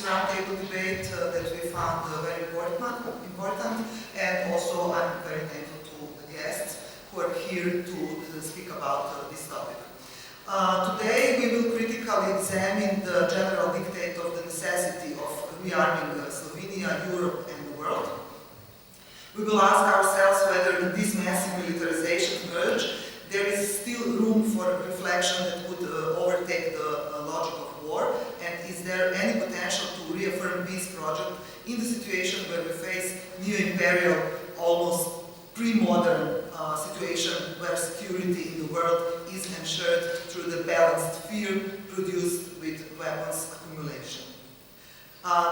roundtable debate that we found very important, and also I'm very thankful to the guests who are here to speak about this topic. Today we will critically examine the general dictate of the necessity of rearming Slovenia, Europe and the world. We will ask ourselves whether in this massive militarization urge there is still room for reflection that would overtake the logic of war, and is there any potential to reaffirm peace project in the situation where we face neo-imperial, almost pre-modern situation where security in the world is ensured through the balanced fear produced with weapons accumulation.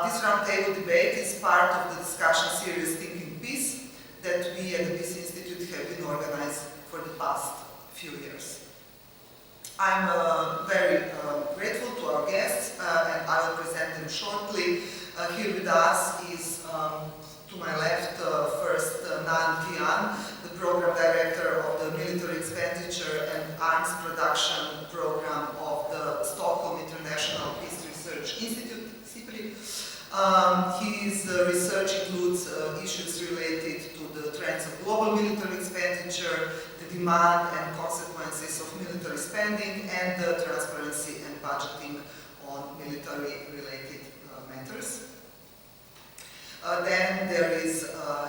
This roundtable debate is part of the discussion series Thinking Peace that we at the Peace Institute have been organizing for the past few years. I'm very grateful to our guests and I will present them shortly. Here with us is, to my left, first Nan Tian, the Program Director of the Military Expenditure and Arms Production Program of the Stockholm International Peace Research Institute, SIPRI. His research includes issues related to the trends of global military expenditure, the demand and consequences of military spending, and the transparency and budgeting on military-related matters. Then there is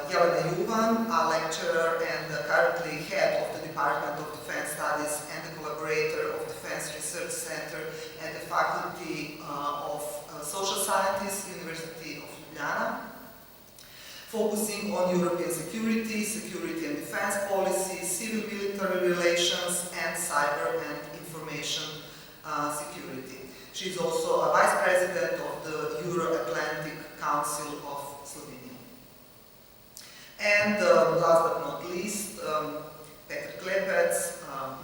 Jelena Juvan, a lecturer and currently head of the Department of Defense Studies and the collaborator of Defense Research Center at the Faculty of Social Sciences, University of Ljubljana, focusing on European security, security and defense policy, civil-military relations, and cyber and information security. She is also a vice president of the Euro-Atlantic Council of Slovenia. And last but not least, Petr Klepec,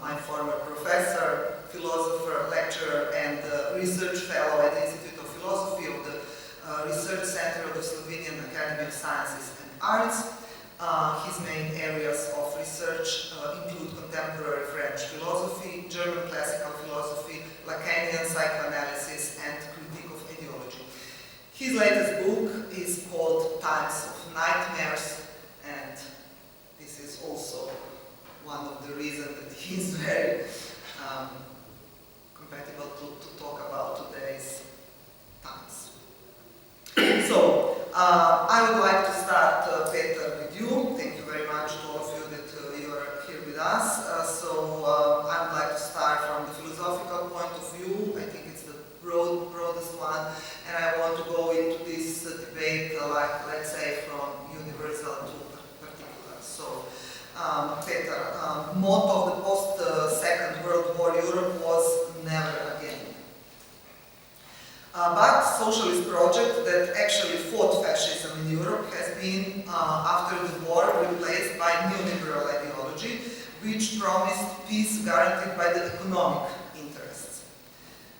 my former professor, philosopher, lecturer, and research fellow at the Institute of Philosophy of the Research Center of the Slovenian Academy of Sciences and Arts. His main areas of research include contemporary French philosophy, German classical philosophy, Lacanian psychoanalysis, and critique of ideology. His latest book is called Times of Nightmares, and this is also one of the reasons that he's very compatible to talk about today's times. So, I would like to start, Petr, with you. Thank you very much to all of you that you are here with us. I would like to start from the philosophical point of view. I think it's the broadest one, and I want to go into this debate, let's say, from universal to particular. So, Petr, motto of the post-Second World War Europe was never again. But socialist project that actually fought fascism in Europe has been, after the war, replaced by neoliberal ideology, which promised peace guaranteed by the economic interests.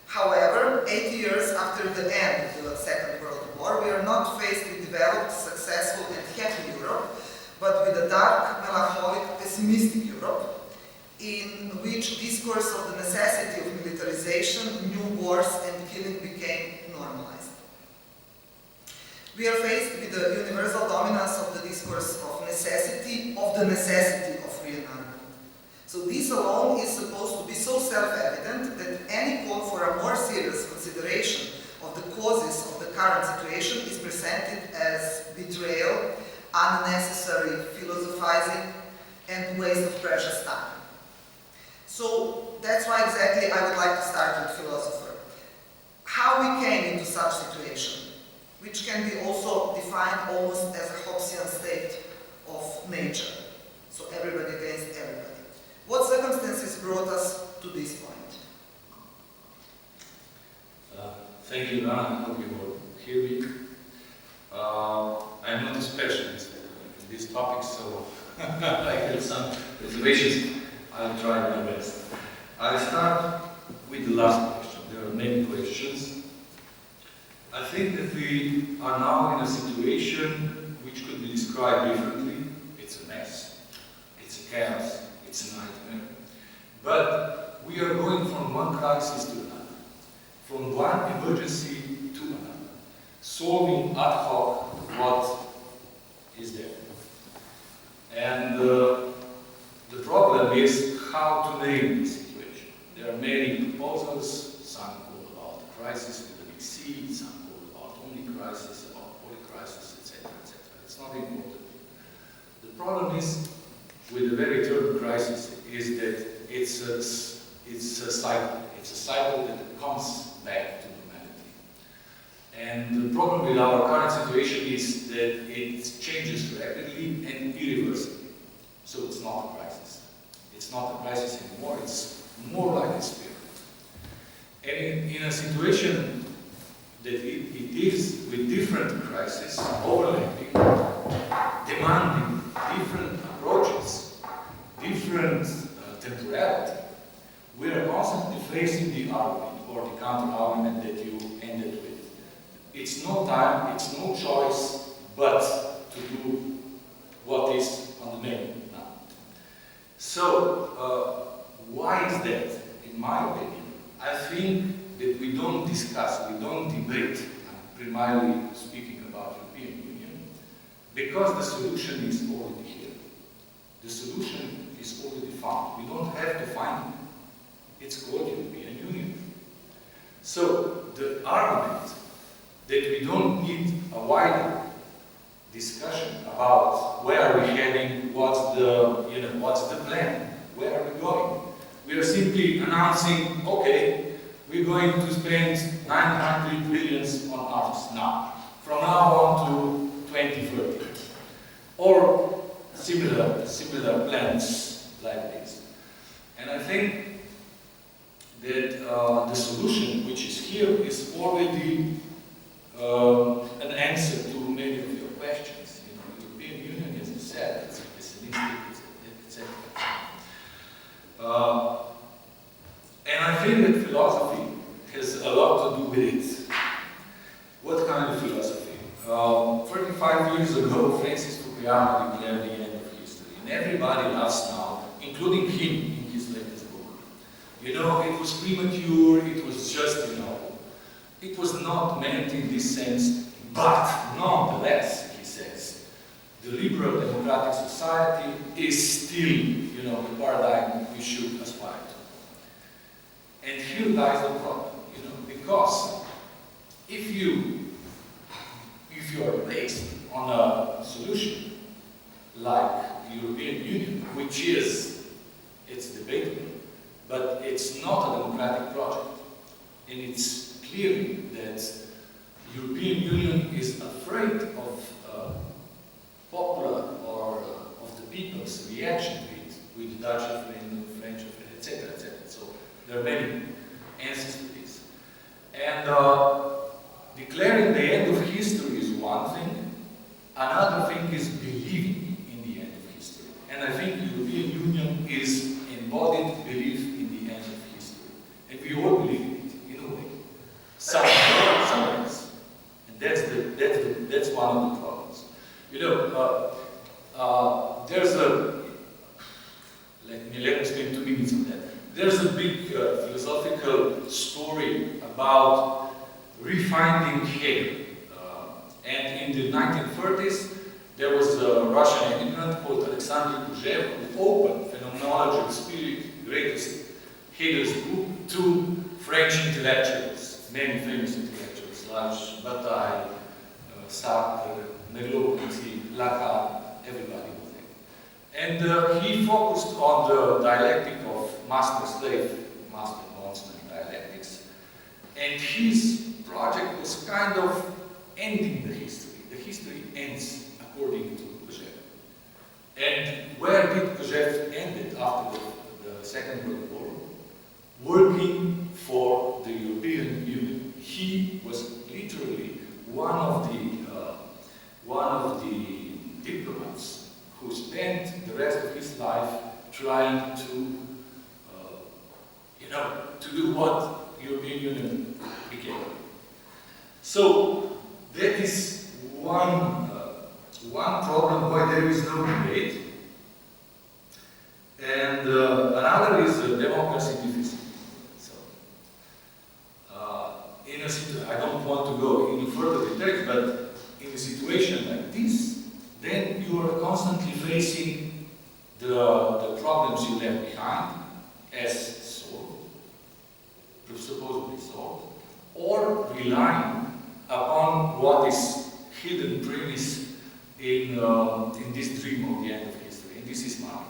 However, 80 years after the end of the Second World War, we are not faced with developed, successful and happy Europe, but with a dark, melancholic, pessimistic Europe, in which discourse of the necessity of militarization, new wars and killing became normalized. We are faced with the universal dominance of the discourse of the necessity of rearmament. So this alone is supposed to be so self-evident that any call for a more serious consideration of the causes of the current situation is presented as betrayal, unnecessary philosophizing, and waste of precious time. So that's why exactly I would like to start with philosopher. How we came into such situation, which can be also defined almost as a Hobbesian state of nature. So everybody against everybody. What circumstances brought us to this point? Thank you, Nan. I hope you will hear me. I'm not a specialist in this topic, so I have some reservations. I'll try my best. I'll start with the last question. There are many questions. I think that we are now in a situation which could be described differently. It's a mess. It's a chaos. It's a nightmare. But we are going from one crisis to another. From one emergency to another. solving ad hoc what is there. And the problem is how to name the situation. There are many proposals, some call about crisis with a big C, some call about only crisis, about polycrisis, etc., etc. It's not important. The problem is with the very term crisis is that it's a cycle. It's a cycle that comes back to humanity. And the problem with our current situation is that it changes rapidly and irreversibly. So it's not a crisis. It's not a crisis anymore, it's more like a spirit. And in a situation that it is with different crises, overlapping, demanding different approaches, different temporality, we are constantly facing the argument or the counter-argument that you ended with. It's no time, it's no choice but to do what is on the menu now. So, why is that? In my opinion, I think that we don't discuss, we don't debate, I'm primarily speaking about European Union, because the solution is already here. The solution is already found. We don't have to find it. It's called European Union. So, the argument that we don't need a wider discussion about where are we heading, what's the plan, where are we going? We are simply announcing, okay, we're going to spend 900 billion on arms now, from now on to 2030, or similar plans like this. And I think that the solution which is here is already an answer to many of your questions. You know, the European Union, as I said, it's pessimistic, etc. And I think that philosophy has a lot to do with it. What kind of philosophy? 35 years ago, Francis Fukuyama declared the end of history, and everybody laughs now, including him in his latest book. You know, it was premature, it was just, it was not meant in this sense, but nonetheless, he says, the liberal democratic society is still, the paradigm we should aspire to. And here lies the problem, because if you are based on a solution like the European Union, which it's debatable, but it's not a democratic project, and it's clear that the European Union is afraid of popular or of the people's reaction to it, with the Dutch referendum, French referendum, etc., etc. So there are many answers to this. And declaring the end of history is one thing. Another thing is believing in the end of history. And I think the European Union is embodied belief in the end of history. And we all believe in it, in a way. Some else. And that's one of the problems. There's let me spend 2 minutes on that. There's a big philosophical story about refinding Hegel. And in the 1930s, there was a Russian immigrant called Alexander Pushchev who opened Phenomenology of Spirit, the greatest Hegel's book, to French intellectuals, many famous intellectuals, like Bataille, Sartre, Merleau-Ponty, Lacan, everybody was there. And he focused on the dialectic of master-slave, master-bondsman dialectics. And his project was kind of ending the history. The history ends according to Pushchev. And where did Pushchev end it after the Second World War? Working for the European Union. He was literally one of the diplomats who spent the rest of his life trying to do what the European Union became. So that is one problem why there is no debate, and another is democracy deficit. So, in I don't want to go into further details, but in a situation like this, then you are constantly facing the problems you left behind as solved, supposedly solved, or relying upon what is hidden premise in this dream of the end of history, and this is market.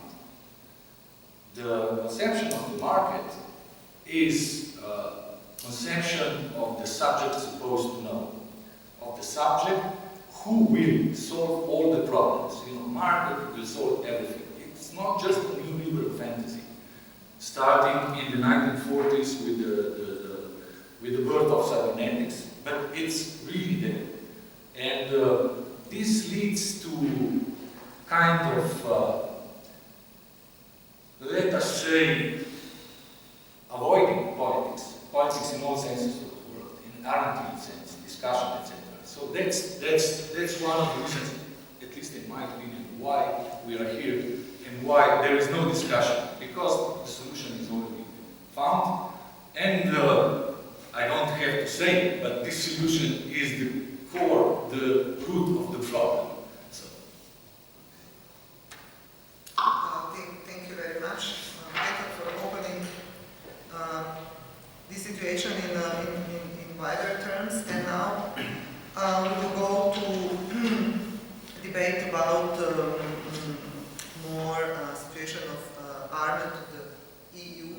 The conception of the market is conception of the subject supposed to know, of the subject who will solve all the problems. You know, market will solve everything. It's not just a new liberal fantasy. Starting in the 1940s with the birth of cybernetics, but it's really there. And this leads to kind of, let us say, avoiding politics in all senses of the word, in narrative sense, discussion, etc. So that's one of the reasons, at least in my opinion, why we are here and why there is no discussion, because the solution is already found, and I don't have to say it, but this solution is the core, the root of the problem. So. Thank you very much, Michael, for opening this situation in wider terms. And now we will go to debate about more situation of armament of the EU,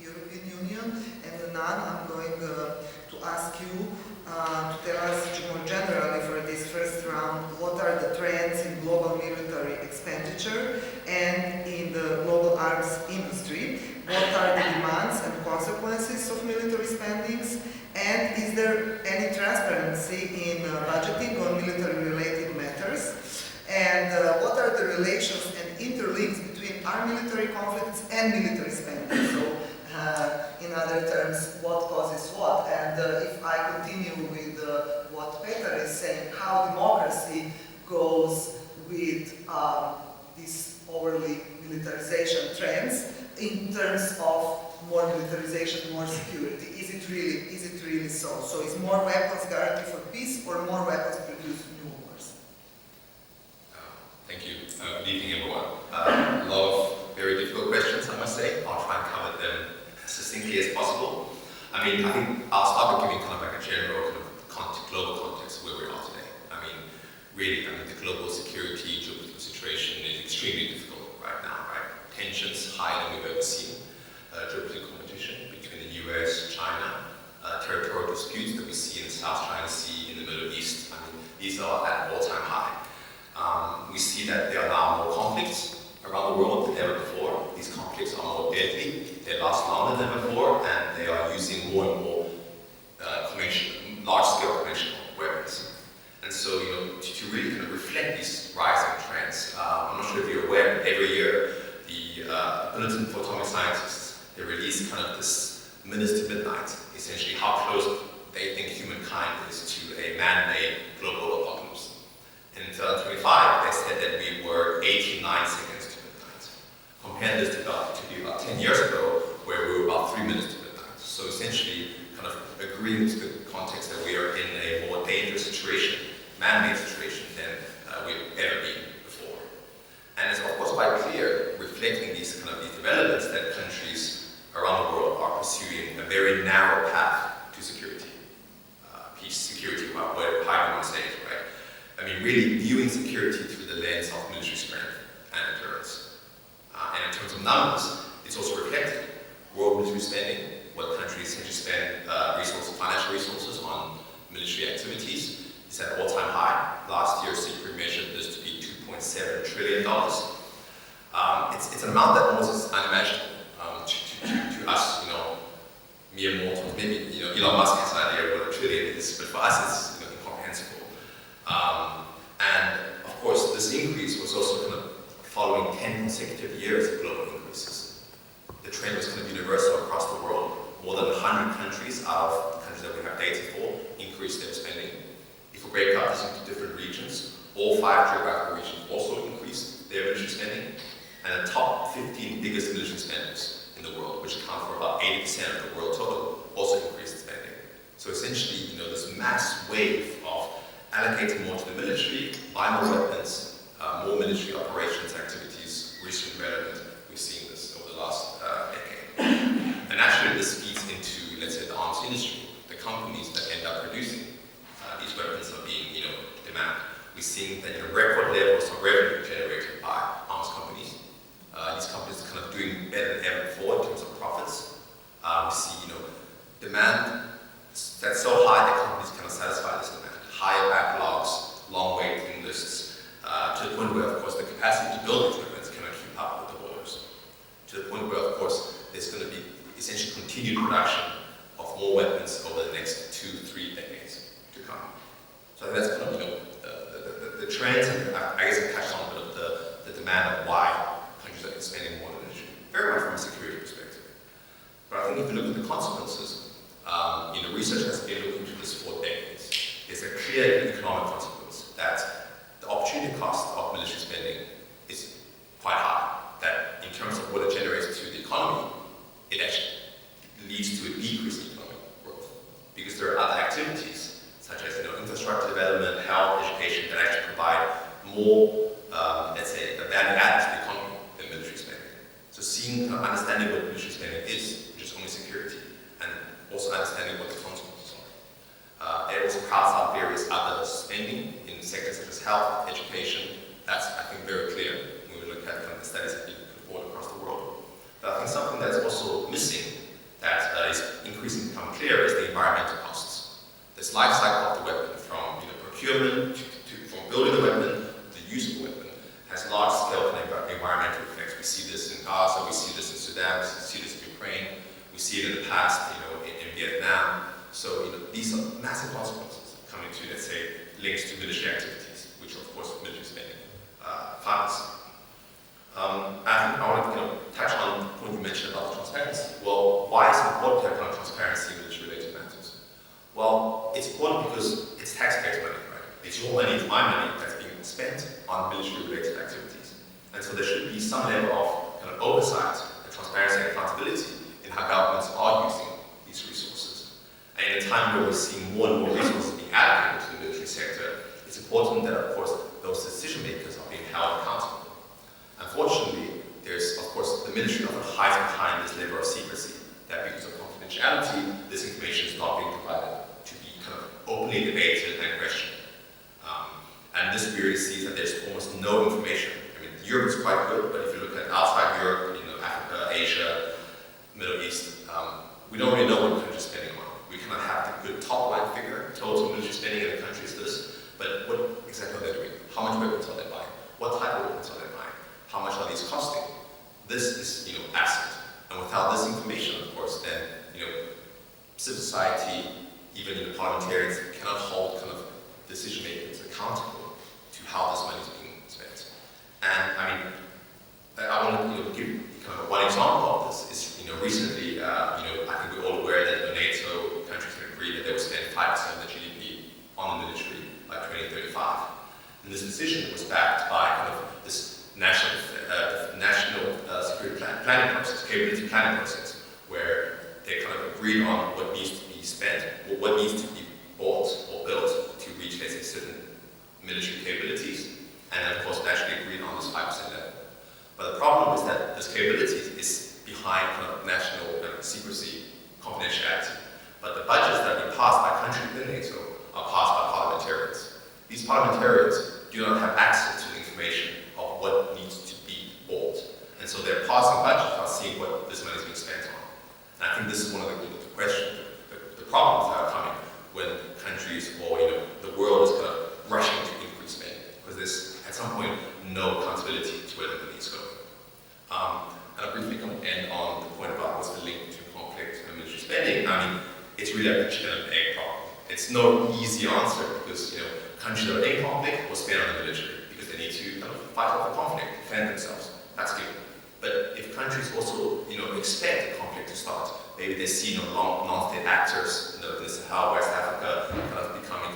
European Union. And now I'm going to ask you to tell us more generally for this first round what are the trends in global military expenditure and in the global arms industry, what are the demands and consequences of military spendings, and is there any transparency in budgeting on military related matters, and what are the relations and interlinks between our military conflicts and military spending. So in other terms, what causes what? And if I continue with what Peter is saying, how democracy goes with these overly militarization trends in terms of more militarization, more security. Is it really so? So is more weapons guarantee for peace, or more weapons produce new wars? Thank you. Good evening, everyone. A lot of very difficult questions, I must say. I'll try and cover them as succinctly as possible. I think I'll start by giving kind of like a general kind of global context of where we are today. Really, the global security, geopolitical situation is extremely difficult right now, right? Tensions higher than we've ever seen. Geopolitical competition between the US, China, territorial disputes that we see in the South China Sea, in the Middle East. These are at an all-time high. We see that there are now more conflicts around the world than ever before. These conflicts are more deadly, they last longer than before, and they are using more and more large-scale conventional weapons. And so, to really kind of reflect these rising trends, I'm not sure if you're aware, but every year the Bulletin for Atomic Scientists, they release kind of this minutes to midnight, essentially how close they think humankind is to a man-made global apocalypse. And in 2025, they said that we were 89 seconds to midnight. Compare this to about 10 years ago, where we were about 3 minutes to midnight. So essentially, kind of agreeing to the context that we are in a more dangerous situation, man-made situation, than we've ever been before. And it's of course quite clear, reflecting these developments, that countries around the world are pursuing a very narrow path to security. Peace, security, however you want to say it, right? Really viewing security through the lens of military strength and deterrence. And in terms of numbers, it's also reflected. World military spending, what countries essentially spend financial resources on military activities, is at an all-time high. Last year, CIPRI measured this to be $2.7 trillion. It's an amount that almost is unimaginable to us, mere mortals. Maybe Elon Musk has an idea of what a trillion is, but for us it's incomprehensible. And of course, this increase was also following 10 consecutive years of global increases. The trend was universal across the world. More than 100 countries out of the countries that we have data for increased their spending. If we break up this into different regions, all 5 geographical regions also increased their military spending, and the top 15 biggest military spenders in the world, which account for about 80% of the world total, also increased spending. So essentially, this mass wave of allocating more to the military, buy more weapons, more military operations activities, recently relevant. We've seen this over the last decade. And actually this feeds into, let's say, the arms industry. The companies that end up producing these weapons are being, demanded. We're seeing that record levels of revenue generated by arms companies. These companies are kind of doing better than ever before in terms of profits. We see, demand that's so high that companies cannot satisfy this demand. Higher backlogs, long waiting lists, to the point where, of course, the capacity to build these weapons cannot keep up with the orders. To the point where, of course, there's going to be essentially continued production of more weapons over the next 2-3 decades to come. So I think that's kind of, the trends, and I guess I touched on a bit of the demand of why countries are spending more on energy, very much from a security perspective. But I think if you look at the consequences, research has been looking into this for decades. There's a clear economic consequence that the opportunity cost of military spending is quite high. That in terms of what it generates to the economy, it actually leads to a decrease in economic growth. Because there are other activities, such as infrastructure development, health, education, that actually provide more, let's say, a value add to the economy than military spending. So seeing, understanding what military spending is, which is only security, and also understanding what the consequences are. It also crowds out various other spending in sectors such as health, education. That's, I think, very clear when we look at the studies that have been put forward across the world. But I think something that's also missing that is increasingly become clear is the environmental costs. This life cycle of the weapon, from procurement from building the weapon to the use of the weapon, has large-scale environmental effects. We see this in Gaza, we see this in Sudan, we see this in Ukraine, we see it in the past, in Vietnam. So these are massive consequences coming to, let's say, links to military activities, which of course military spending funds. I think I want to touch on the point you mentioned about the transparency. Well, why is it important to have kind of transparency in military-related matters? Well, it's important because it's taxpayers' money, right? It's your money, it's my money that's being spent on military-related activities. And so there should be some level of kind of oversight and transparency and accountability in how governments are using these resources. And in a time where we're seeing more and more resources being allocated to the military sector, it's important that, of course, those decision makers are being held accountable. Unfortunately, there's, of course, the military often hides behind this level of secrecy, that because of confidentiality, this information is not being provided to be kind of openly debated and questioned. And this really sees that there's almost no information. I mean, Europe is quite good, but if you look at outside Europe, Africa, Asia, Middle East, we don't really know what the country's spending on. We kind of have the good top-line figure, total military spending in the country is this, but what exactly are they doing? How much weapons are they buying? What type of weapons are they buying? How much are these costing? This is, absent. And without this information, of course, then, civil society, even parliamentarians, cannot hold kind of decision makers accountable to how this money is being spent. And I mean, I want to give kind of one example of this. Is recently, I think we're all aware that the NATO countries have agreed that they will spend 5% of the GDP on the military by 2035. And this decision was backed by kind of this national security planning process, capability planning process, where they kind of agreed on what needs to be spent, or what needs to be bought or built to reach, let's say, certain military capabilities, and then, of course, they actually agreed on this 5% level. But the problem is that this capability is behind kind of national secrecy, confidentiality. But the budgets that are being passed by countries within NATO are passed by parliamentarians. These parliamentarians do not have access to the information of what needs to be bought. And so they're passing budgets without seeing what this money is being spent on. And I think this is one of the questions, the problems that are coming when countries or the world is kind of rushing to increase spending. Because there's, at some point, no accountability to where the money is going. And I'll briefly end on the point about what's the link between conflict and military spending. I mean, it's really like a chicken and egg problem. It's no easy answer because, countries that are in conflict will spend on the military because they need to kind of fight off the conflict, defend themselves. That's given. But if countries also, expect the conflict to start, maybe they see non-state actors in the Sahel, West Africa, kind of becoming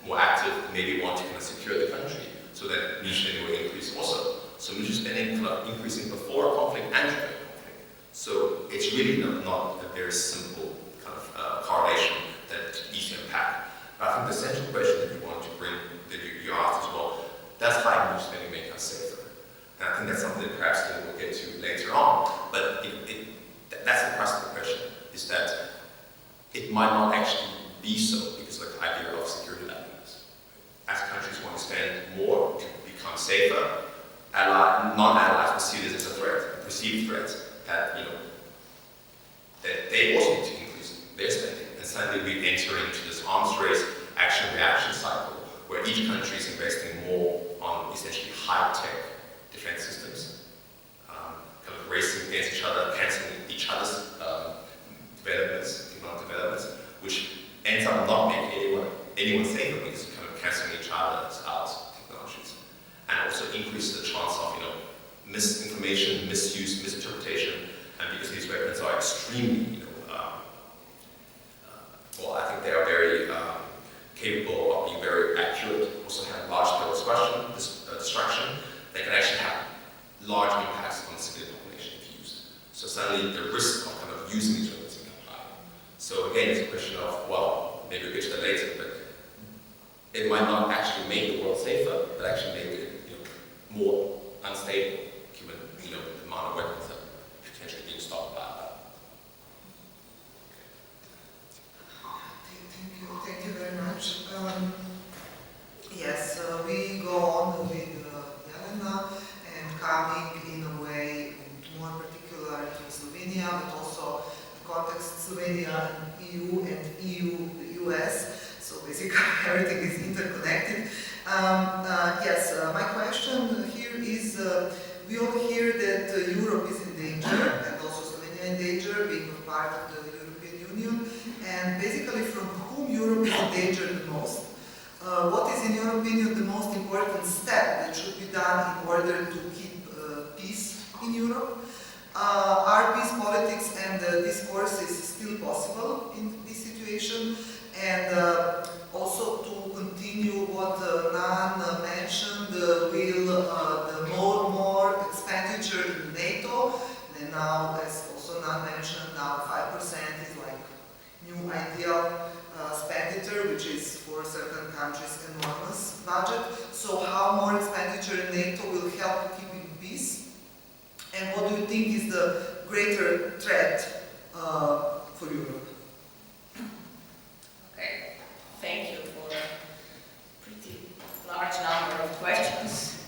more active, maybe want to kind of secure the country, so that military spending will increase also. So military spending kind of increasing before a conflict and during a conflict. So it's really not a very simple kind of correlation that think the central question that you want to bring, that you asked as well, does high English spending make us safer? And I think that's something that perhaps we'll get to later on. But that's the crux of the question, is that it might not actually be so because of the idea of security values. As countries want to spend more to become safer, non-allies will see this as a threat, a perceived threat, that, that they also need to increase their spending. And suddenly we enter into this arms race, action-reaction cycle, where each country is investing more on essentially high-tech defense systems, kind of racing against each other, cancelling each other's developments, economic developments, which ends up not making anyone safer because you're kind of cancelling each other's out technologies, and also increases the chance of misinformation, misuse, misinterpretation, and because these weapons are extremely, well, I think they are very capable of being very accurate, also have large-scale destruction, they can actually have large impacts on the civilian population if used. So suddenly the risk of kind of using these weapons become high. So again, it's a question of, well, maybe we'll get to that later, but it might not actually make the world safer, but actually make it more unstable, given the amount of weapons that are potentially being stocked by that. Thank you very much. Yes, we go on with Jelena and coming in a way more particular to Slovenia, but also the context Slovenia and EU and EU-US. So basically everything is interconnected. Yes, my question here is, we all hear that Europe is in danger, and also Slovenia in danger, being a part of the European Union, and basically from whom Europe is in danger the most. What is, in your opinion, the most important step that should be done in order to keep peace in Europe? Are peace politics and discourses still possible in this situation? And also to continue what Nan mentioned, will the more expenditure in NATO, and now, as also Nan mentioned, now 5% is like new ideal expenditure, which is for certain countries enormous budget. So how more expenditure in NATO will help to keep in peace? And what do you think is the greater threat for Europe? Okay, thank you for a pretty large number of questions.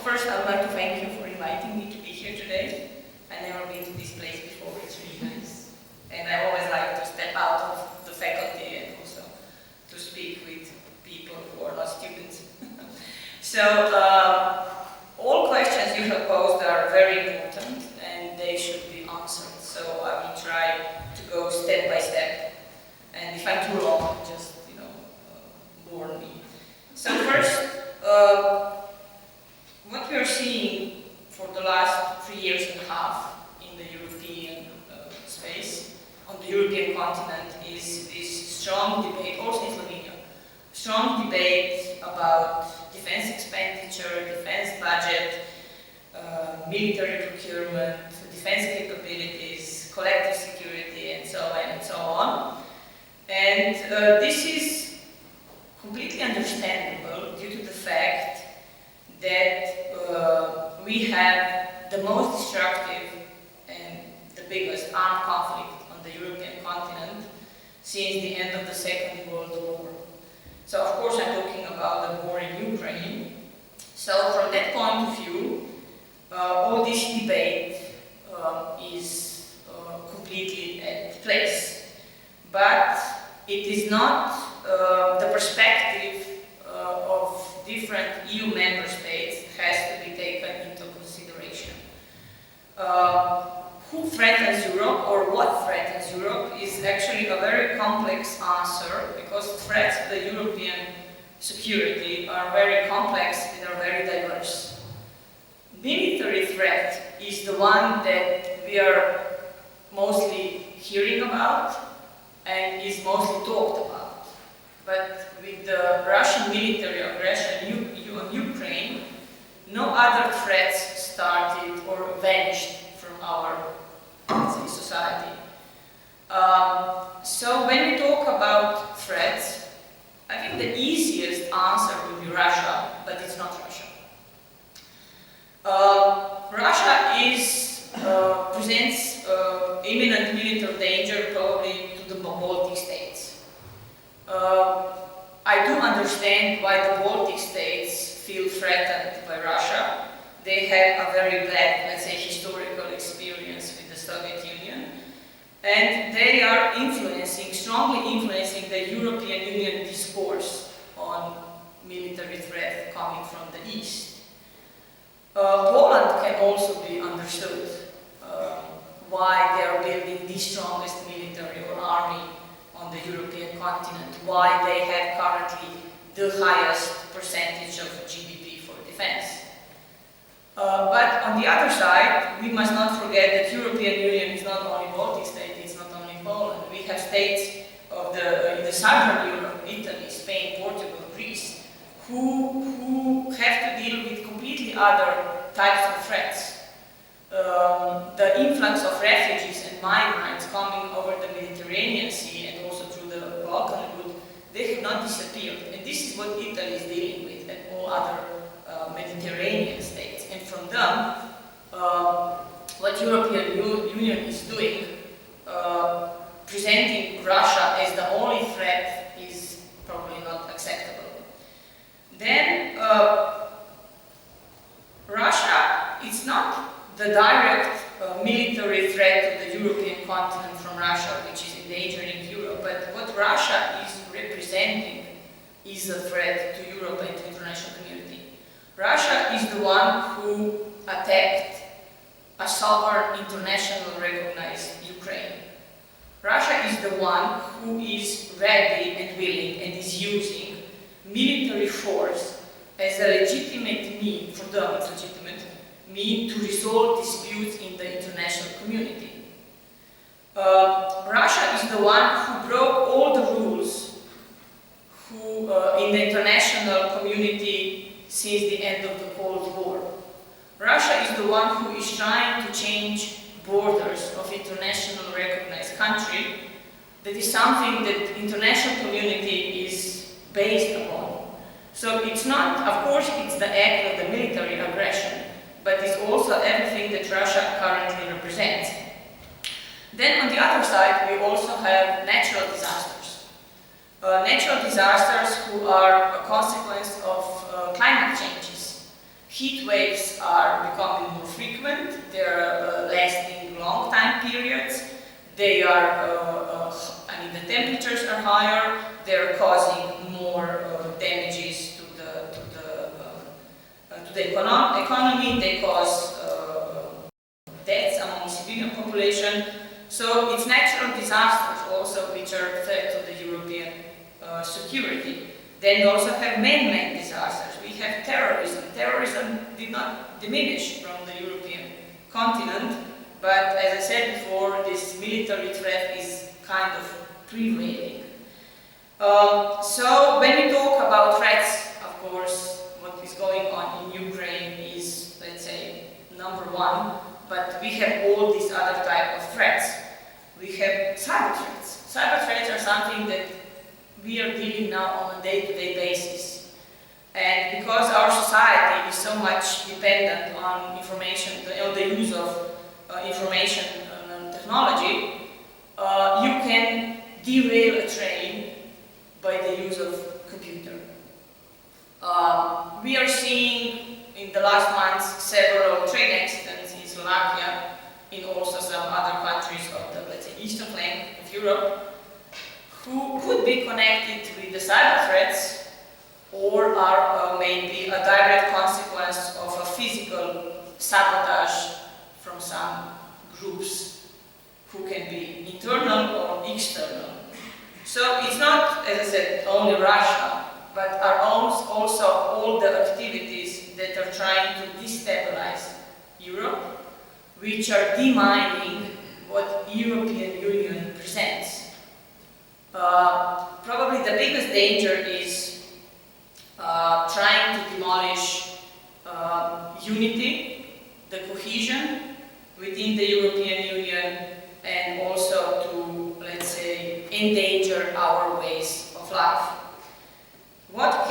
First, I would like to thank you for inviting me to be here today. I've never been to this place before, it's really nice. And I always like to step out of the faculty and also to speak with people who are not students. So, all questions you have posed are very important and they should be answered. So I will try to go step by step. And if I'm too long, just, warn me. So first, what we are seeing for the last 3 years and a half in the European space, on the European continent, is this strong debate, also in Slovenia, strong debate about defense expenditure, defense budget, military procurement, defense capabilities, collective security, and so on and so on. And this is completely understandable due to the fact that we have the most destructive and the biggest armed conflict on the European continent since the end of the Second World War. So of course I'm talking about the war in Ukraine. So from that point of view, all this debate is completely at place. But it is not the perspective of different EU member states has to be taken into consideration. Who threatens Europe or what threatens Europe is actually a very complex answer, because threats to the European security are very complex and are very diverse. Military threat is the one that we are mostly hearing about and is mostly talked about. But with the Russian military aggression on Ukraine, no other threats started or vanished from our, let's say, society. So when we talk about threats, I think the easiest answer would be Russia, but it's not Russia. Russia presents imminent military danger probably to the Baltic states. I do understand why the Baltic states feel threatened by Russia. They have a very bad, let's say, historical experience with the Soviet Union, and they are strongly influencing the European Union discourse on military threat coming from the east. Poland can also be understood why they are building the strongest military or army on the European continent, why they have currently the highest percentage of GDP for defense. But on the other side, we must not forget that European Union is not only Baltic states, it's not only Poland. We have states in the southern Europe, Italy, Spain, Portugal, Greece, who have to deal with completely other types of threats. The influx of refugees and migrants coming over the Mediterranean Sea and also through the Balkan route, they have not disappeared. And this is what Italy is dealing with and all other Mediterranean states. And from them, what European Union is doing, presenting Russia as the only threat, is probably not acceptable. Then, Russia, it's not the direct military threat to the European continent from Russia, which is endangering Europe, but what Russia is representing is a threat to Europe and to international community. Russia is the one who attacked a sovereign, international recognized Ukraine. Russia is the one who is ready and willing and is using military force as a legitimate means, for them it's legitimate, means to resolve disputes in the international community. Russia is the one who broke all the rules in the international community since the end of the Cold War. Russia is the one who is trying to change borders of international recognized country. That is something that the international community is based upon. So it's not, of course, it's the act of the military aggression, but it's also everything that Russia currently represents. Then on the other side, we also have natural disasters. Natural disasters who are a consequence of climate changes. Heat waves are becoming more frequent, they're lasting long time periods, they are, the temperatures are higher, they're causing more damages to the economy, they cause deaths among civilian population. So it's natural disasters also which are a threat to the European security. Then we also have man-made disasters. We have terrorism. Terrorism did not diminish from the European continent, but as I said before, this military threat is kind of prevailing. So when we talk about threats, of course, what is going on in Ukraine is, let's say, number one, but we have all these other type of threats. We have cyber threats. Cyber threats are something that we are dealing now on a day-to-day basis. And because our society is so much dependent on information, on the use of information technology, you can derail a train by the use of computer. We are seeing in the last months several train accidents in Slovakia, in also some other countries of the, let's say, eastern flank of Europe, who could be connected with the cyber threats or are maybe a direct consequence of a physical sabotage from some groups who can be internal or external. So it's not, as I said, only Russia, but are also all the activities that are trying to destabilize Europe, which are demining what European Union presents. Probably the biggest danger is trying to demolish unity, the cohesion within the European Union, and also to, let's say, endanger our ways of life. What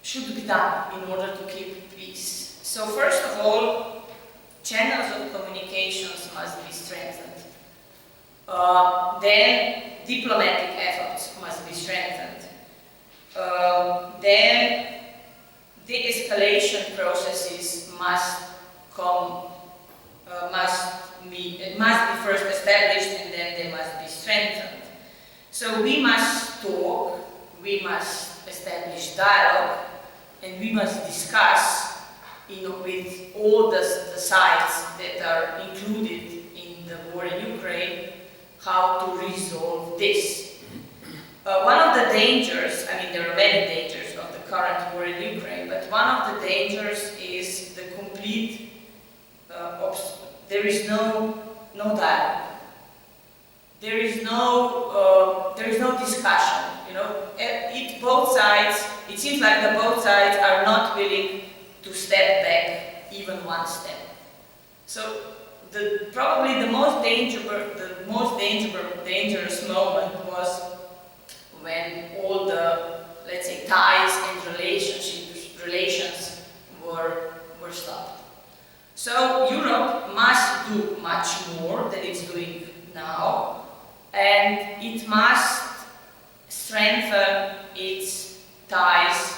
should be done in order to keep peace? So first of all, channels of communications must be strengthened. Then diplomatic efforts must be strengthened. Then de-escalation processes must be first established, and then they must be strengthened. So we must talk, we must establish dialogue, and we must discuss with all the sides that are included in the war in Ukraine how to resolve this. One of the dangers, I mean there are many dangers of the current war in Ukraine, but one of the dangers is the complete, there is no dialogue. There is no discussion, you know. Both sides, it seems like both sides are not willing to step back even one step. So probably the most dangerous moment was when all the, let's say, ties and relations were stopped. So Europe must do much more than it's doing now, and it must strengthen its ties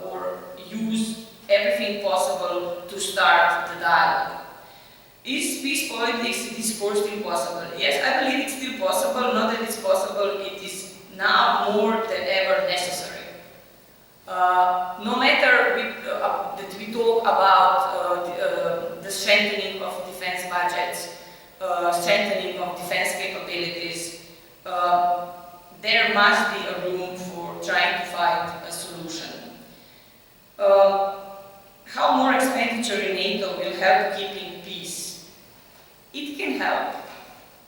or use everything possible to start the dialogue. Is peace politics, it is still possible? Yes, I believe it's still possible. Not that it's possible, it is now more than ever necessary. No matter that we talk about the strengthening of defense budgets, strengthening of defense capabilities, there must be a room for trying to find a solution. How more expenditure in NATO will help keeping peace? It can help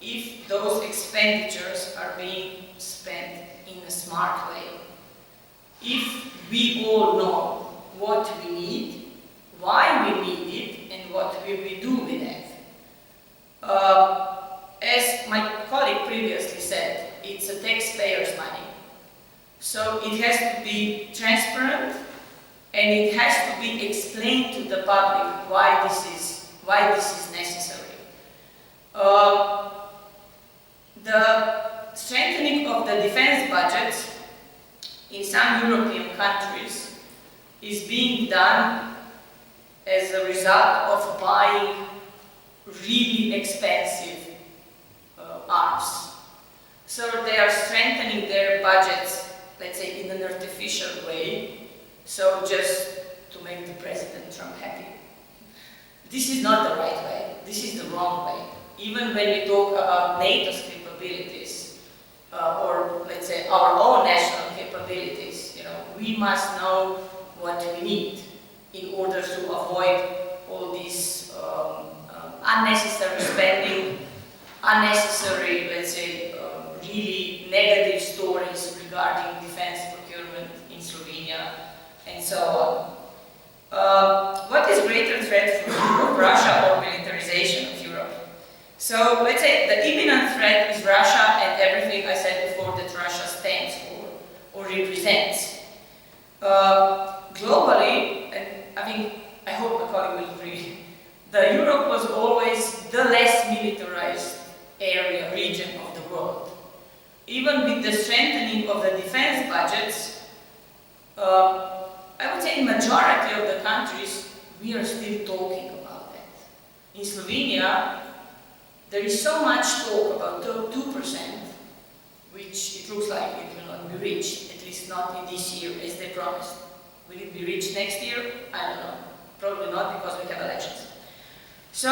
if those expenditures are being spent in a smart way. If we all know what we need, why we need it, and what will we do with it. As my colleague previously said, it's a taxpayer's money. So it has to be transparent, and it has to be explained to the public why this is necessary. The strengthening of the defense budgets in some European countries is being done as a result of buying really expensive arms. So they are strengthening their budgets, let's say, in an artificial way, so just to make the President Trump happy. This is not the right way. This is the wrong way. Even when we talk about NATO's capabilities, or let's say our own national capabilities, you know, we must know what we need in order to avoid all these unnecessary spending, unnecessary, let's say, really negative stories regarding defense procurement in Slovenia, and so on. What is greater threat for Europe, Russia or militarization of Europe? So let's say the imminent threat is Russia and everything I said before that Russia stands for or represents. Globally, and I hope my colleague will agree, the Europe was always the less militarized region of the world. Even with the strengthening of the defense budgets, I would say in majority of the countries, we are still talking about that. In Slovenia, there is so much talk about 2%, which it looks like it will not be reached, at least not in this year, as they promised. Will it be reached next year? I don't know. Probably not, because we have elections. So,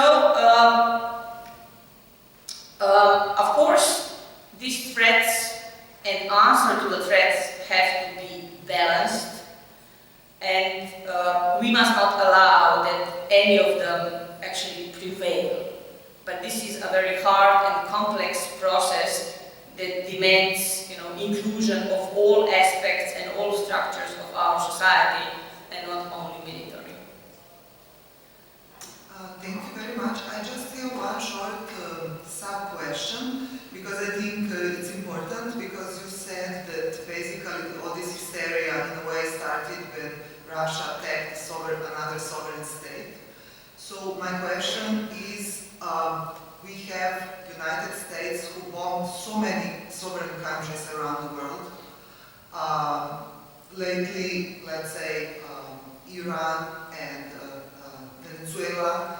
of course, these threats and answer to the threats have to be balanced, and we must not allow that any of them actually prevail. But this is a very hard and complex process that demands, inclusion of all aspects and all structures of our society, and not only military. Thank you very much. I just you one short sub-question, because I think it's important, because you said that basically all this hysteria in a way started when Russia attacked another sovereign state. So my question is, we have United States who bombed so many sovereign countries around the world. Lately, let's say, Iran and Venezuela,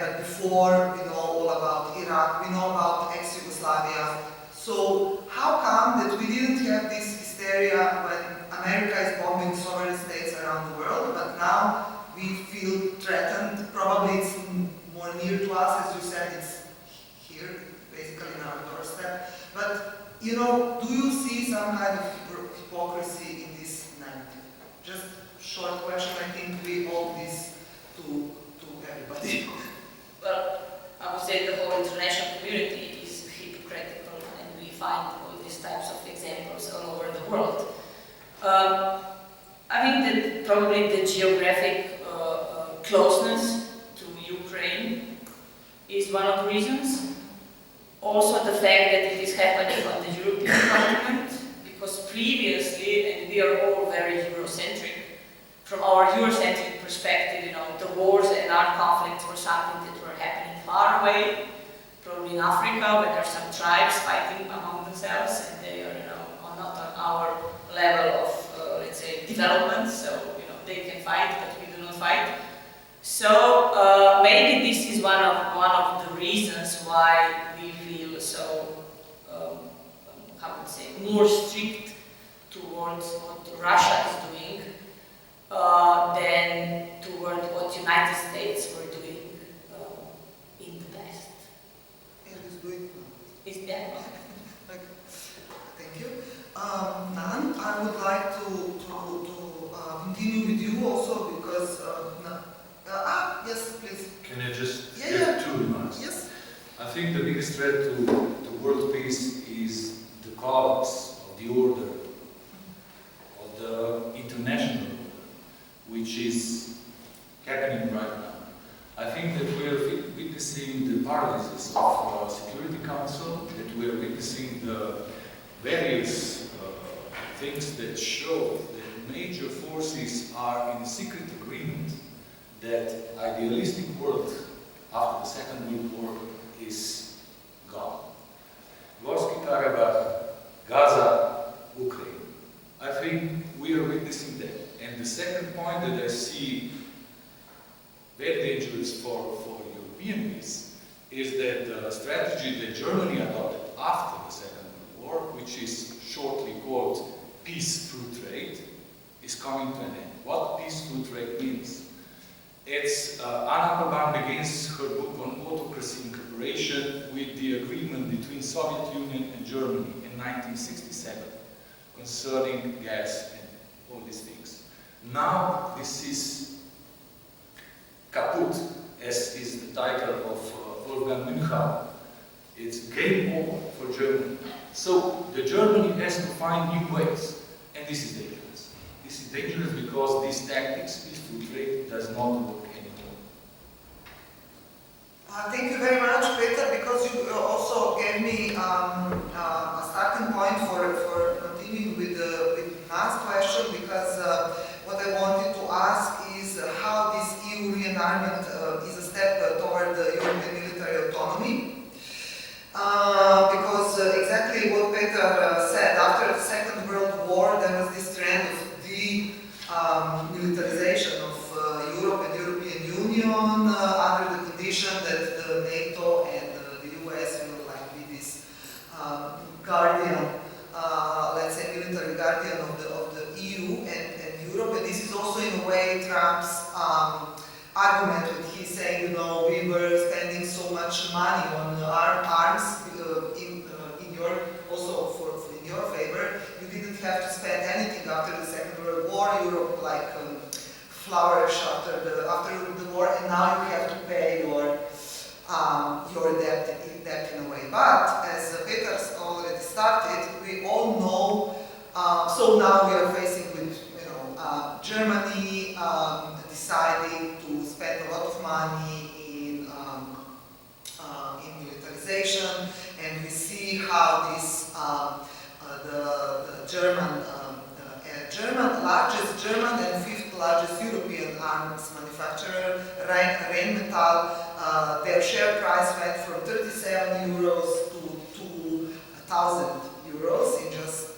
but before we know all about Iraq, we know about ex-Yugoslavia. So how come that we didn't have this hysteria when America is bombing sovereign states around the world, but now we feel threatened? Probably it's more near to us, as you said, it's here, basically in our doorstep. But, you know, do you see some kind of hypocrisy in this narrative? Just short question, I think we owe this to everybody. Well, I would say the whole international community is hypocritical, and we find all these types of examples all over the world. I think that probably the geographic closeness to Ukraine is one of the reasons. Also the fact that it is happening on the European continent, because previously, and we are all very Eurocentric, from our Eurocentric perspective, you know, the wars and armed conflicts were something that were happening far away, probably in Africa, where there are some tribes fighting among themselves, and they are, you know, not on our level of, let's say, development, so, you know, they can fight, but we do not fight. So maybe this is one of the reasons why we feel so, how would say, more strict towards what Russia is doing than toward what United States were doing in the past. And it's doing Is that? Okay. Thank you. Nan, I would like to continue with you also, because yes, please. Can I just Yeah, give yeah. 2 remarks? Yes. I think the biggest threat to world peace is the collapse of the order, of the international order, which is happening right now. I think that we are witnessing the paralysis of the Security Council, that we are witnessing the various things that show that major forces are in a secret agreement that idealistic world after the Second World War is gone. Gorski Karabakh, Gaza, Ukraine. I think we are witnessing that. And the second point that I see very dangerous for European peace is that the strategy that Germany adopted after the Second World War, which is shortly called peace through trade, is coming to an end. What peace through trade means? It's Anna Paban begins her book on autocracy and cooperation with the agreement between Soviet Union and Germany in 1967 concerning gas and all these things. Now this is kaput, as is the title of Wolfgang Münchhausen. It's game over for Germany. So the Germany has to find new ways, and this is dangerous. This is dangerous because these tactics, peaceful trade, does not work anymore. Thank you very much, Peter, because you also gave me a starting point for continuing with Nan's question, because what I wanted to ask is how this EU rearmament is a step toward the European military autonomy. Because exactly what Peter said, after the Second World War, there was this trend of militarization of Europe and European Union under the condition that the NATO and the US will be this guardian, let's say military guardian of the EU and Europe. And this is also in a way Trump's argument when he's saying, you know, we were spending so much money on arms in your, also in your favor. You didn't have to spend anything after the Second World War. Europe flourished after the war, and now you have to pay your debt in a way. But as Peter's already started, we all know. So now we are facing with Germany deciding to spend a lot of money in militarization, and we see how this the German and fifth largest European arms manufacturer, Rheinmetall, their share price went from 37 euros to 2,000 euros in just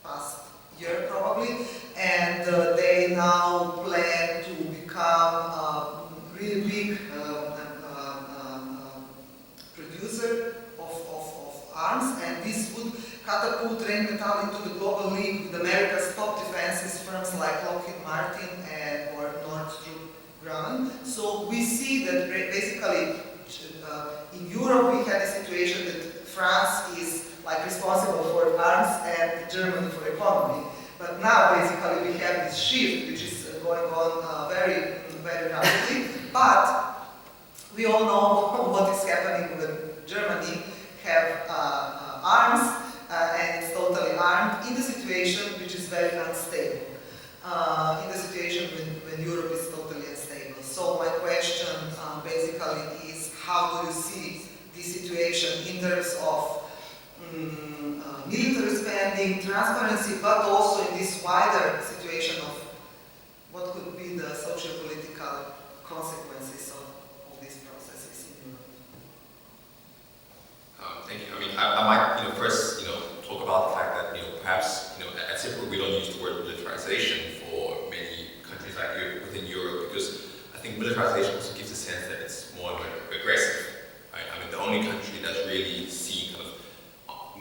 past year probably, and they now plan to become a really big producer of arms, and this would catapult Rheinmetall into the global league with America's top defenses firms like Lockheed Martin or Northrop Grumman. So we see that basically in Europe we had a situation that France is like responsible for arms and Germany for economy. But now basically we have this shift which is going on very, very rapidly. But we all know what is happening when Germany have arms and it's totally armed in the situation which is very unstable. In the situation when Europe is totally unstable. So my question basically is, how do you see this situation in terms of military spending, transparency, but also in this wider situation of what could be the socio-political consequences of these processes in Europe? Thank you. I mean, I might, first, talk about the fact that, perhaps, at Cypriot we don't use the word militarization for many countries like within Europe, because I think militarization also gives a sense that it's more aggressive, right? I mean, the only country that's really seen kind of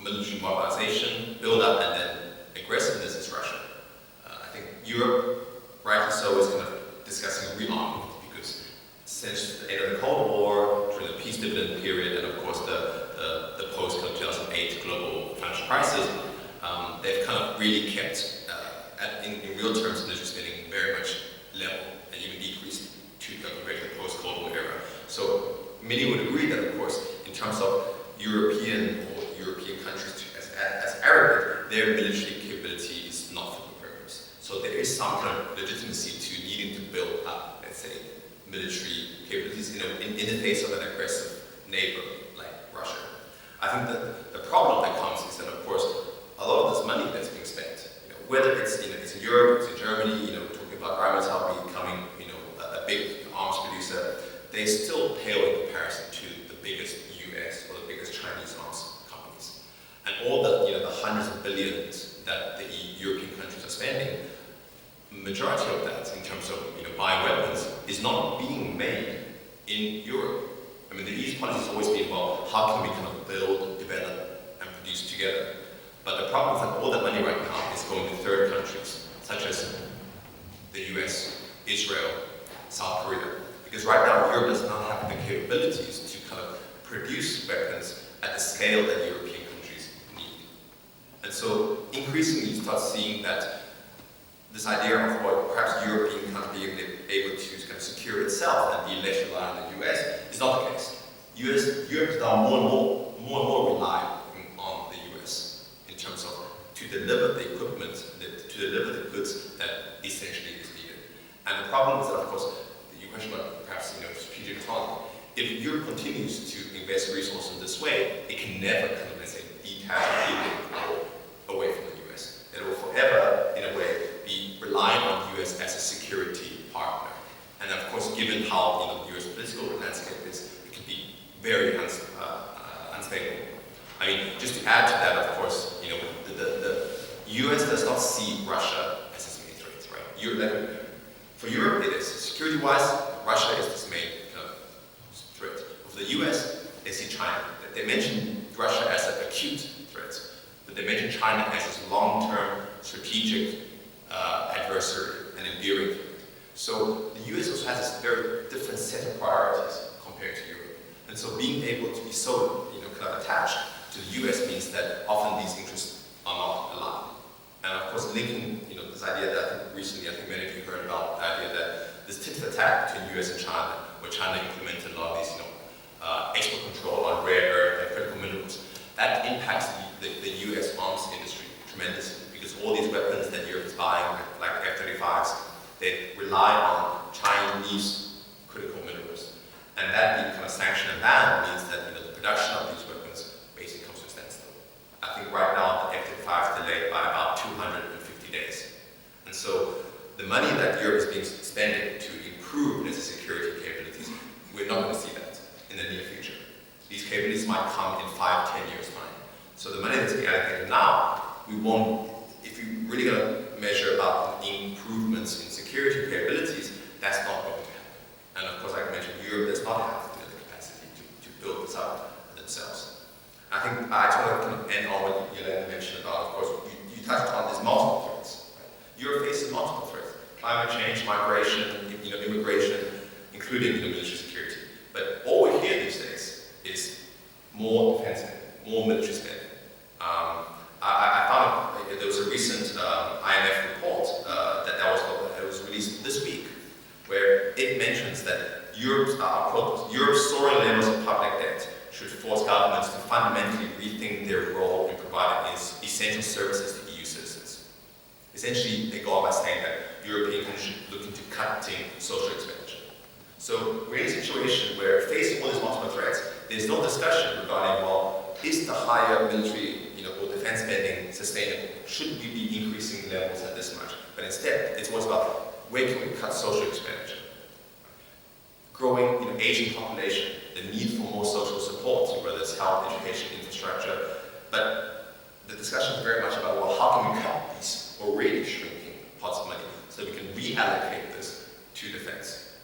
military mobilization, build up, and then aggressiveness is Russia. I think Europe, rightly so, is kind of discussing rearmament, because since the end of the Cold War, during the peace dividend period, and of course the post-2008 global financial crisis, they've kind of really kept, in real terms, military spending very much level, and even decreased to compared to the post-Cold War era. So many would agree that, of course, in terms of European countries as arrogant, their military capability is not fit for purpose. So there is some kind of legitimacy to needing to build up, let's say, military capabilities in the face of an aggressive neighbor like Russia. I think that the problem that comes is that, of course, a lot of this money that's being spent, whether it's in Europe, it's in Germany, we're talking about Rheinmetall becoming a big arms producer, they still pale in comparison to the biggest US or the biggest Chinese arms companies. And all the the hundreds of billions that the European countries are spending, majority of that in terms of buying weapons is not being made in Europe. I mean, the EU's policy has always been, well, how can we kind of build, develop, and produce together? But the problem is that all that money right now is going to third countries, such as the US, Israel, South Korea. Because right now, Europe does not have the capabilities to kind of produce weapons at the scale that European countries need. And so, increasingly, you start seeing that this idea of what perhaps European countries being able to kind of secure itself and be less reliant on the US is not the case. Europe is now more and more reliant on the US in terms of to deliver the equipment, to deliver the goods that essentially is needed. And the problem is that, of course, your question about perhaps strategic autonomy. If Europe continues to invest resources in this way, it can never kind of, let's say, detach away from the US. It will forever, in a way, be reliant on the US as a security partner. And of course, given how the US political landscape is, it can be very unstable. I mean, just to add to that, of course, the US does not see Russia as its main threat, right? For Europe, it is. Security-wise, Russia is its main threat. For the US, they see China. They mention Russia as an acute threat, but they mention China as its long-term strategic adversary and enduring threat. So the US also has this very different set of priorities compared to Europe. And so being able to be so kind of attached to the US means that often these interests are not aligned. And of course linking this idea that recently I think many of you heard about the idea that this tit for tat between US and China, where China implemented a lot of these export control on rare earth and critical minerals, that impacts the US arms industry tremendously, because all these weapons that Europe is buying, like F-35s, they rely on Chinese critical minerals. And that being kind of sanctioned and banned means that the production of capabilities might come in 5-10 years' time. So the money that's being allocated now, we won't, if you're really going to measure about improvements in security capabilities, that's not going to happen. And of course, like I mentioned, Europe does not have the capacity to build this up themselves. I think I just want to kind of end on what Yelena mentioned about, of course, you touched on these multiple threats. Right? Europe faces multiple threats: climate change, migration, immigration, including military security. But all we hear these days is more defense spending, more military spending. I found there was a recent IMF report that was released this week, where it mentions that Europe's soaring levels of public debt should force governments to fundamentally rethink their role in providing essential services to EU citizens. Essentially, they go on by saying that European countries should look into cutting social expenditure. So we're in a situation where, facing all these multiple threats, there's no discussion regarding, well, is the higher military or defense spending sustainable? Should we be increasing levels at this much? But instead, it's what's about where can we cut social expenditure? Growing, aging population, the need for more social support, whether it's health, education, infrastructure. But the discussion is very much about, well, how can we cut these already shrinking pots of money so we can reallocate this to defense?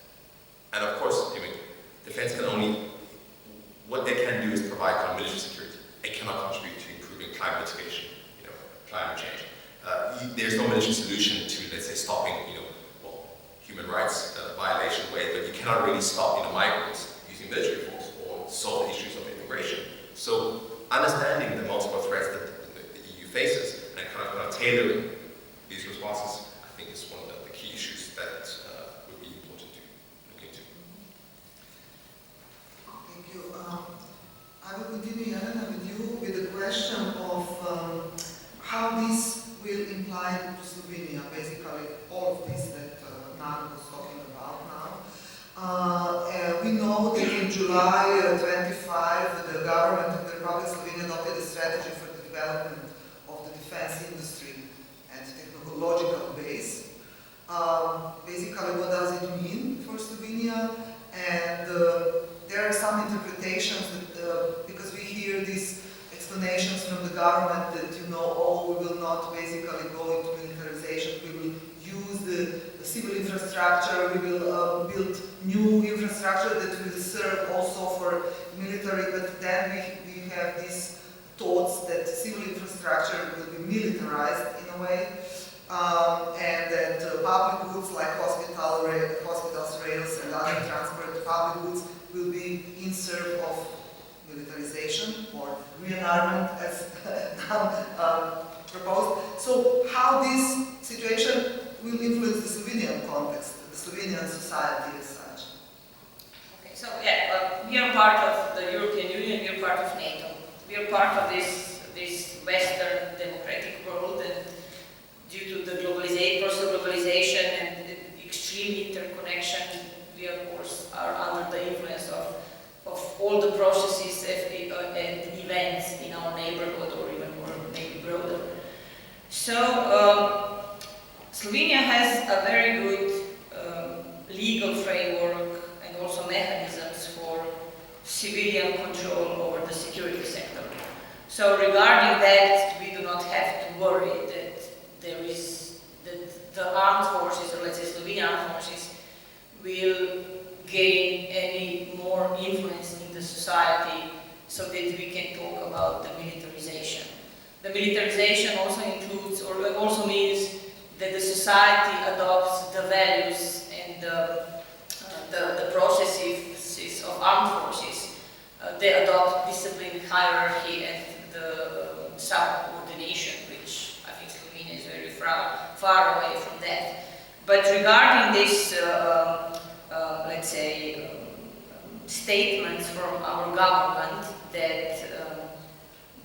And of course, defense can only, what they can do is provide kind of military security. It cannot contribute to improving climate mitigation, climate change. There's no military solution to, let's say, stopping, human rights violation way, but you cannot really stop migrants using military force or solve the issues of immigration. So understanding the multiple threats that the EU faces and kind of tailoring these responses, I think is one of the key issues that would be important to look into. Thank you. I will continue, Jelena, with you with the question of how this will imply to Slovenia, basically all of this that Nan was talking about now. We know that in July 25, the government of the Republic of Slovenia adopted a strategy for the development of the defense industry and technological base. Basically, what does it mean for Slovenia? And there are some interpretations that, because we hear these explanations from the government that, we will not basically go into militarization, we will use the civil infrastructure, we will build new infrastructure that will serve also for military, but then we have these thoughts that civil infrastructure will be militarized in a way, and that public goods like hospitals, rails, and other transport public goods will be in service of militarization or rearmament as now proposed. So how this situation will influence the Slovenian context, the Slovenian society as such? Okay, so we are part of the European Union, we are part of NATO. We are part of this Western democratic world, and due to the process of globalization and the extreme interconnection, we of course are under the influence of all the processes and events in our neighborhood or even more maybe broader. So Slovenia has a very good legal framework and also mechanisms for civilian control over the security sector. So regarding that, we do not have to worry that the armed forces, or let's say Slovenian armed forces, will gain any more influence in the society so that we can talk about the militarization. The militarization also includes, or also means that the society adopts the values and the processes of armed forces. They adopt discipline, hierarchy, and the subordination, which I think Slovenia is very far away from that. But regarding this, let's say, statements from our government that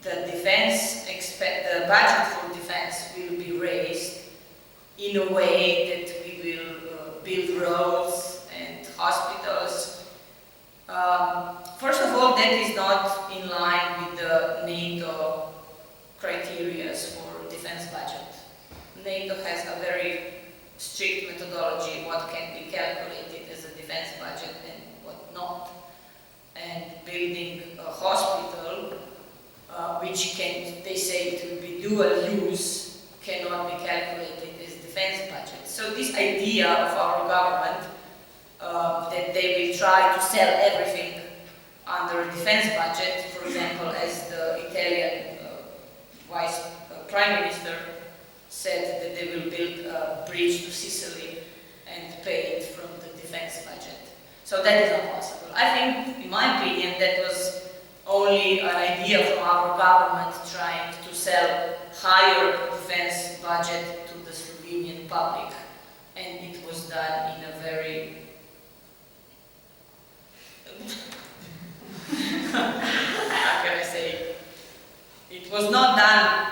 the budget for defense will be raised in a way that we will build roads and hospitals. First of all, that is not in line with the NATO criteria for defense budget. NATO has a very strict methodology what can be calculated as a defense budget and what not. and building a hospital, which they say it will be dual use, cannot be calculated as defense budget. So this idea of our government that they will try to sell everything under a defense budget, for example, as the Italian Prime Minister said that they will build a bridge to Sicily and pay it from the defense budget. So that is not possible. I think, in my opinion, that was only an idea from our government trying to sell higher defense budget to the Slovenian public. And it was done in a very... how can I say? It was not done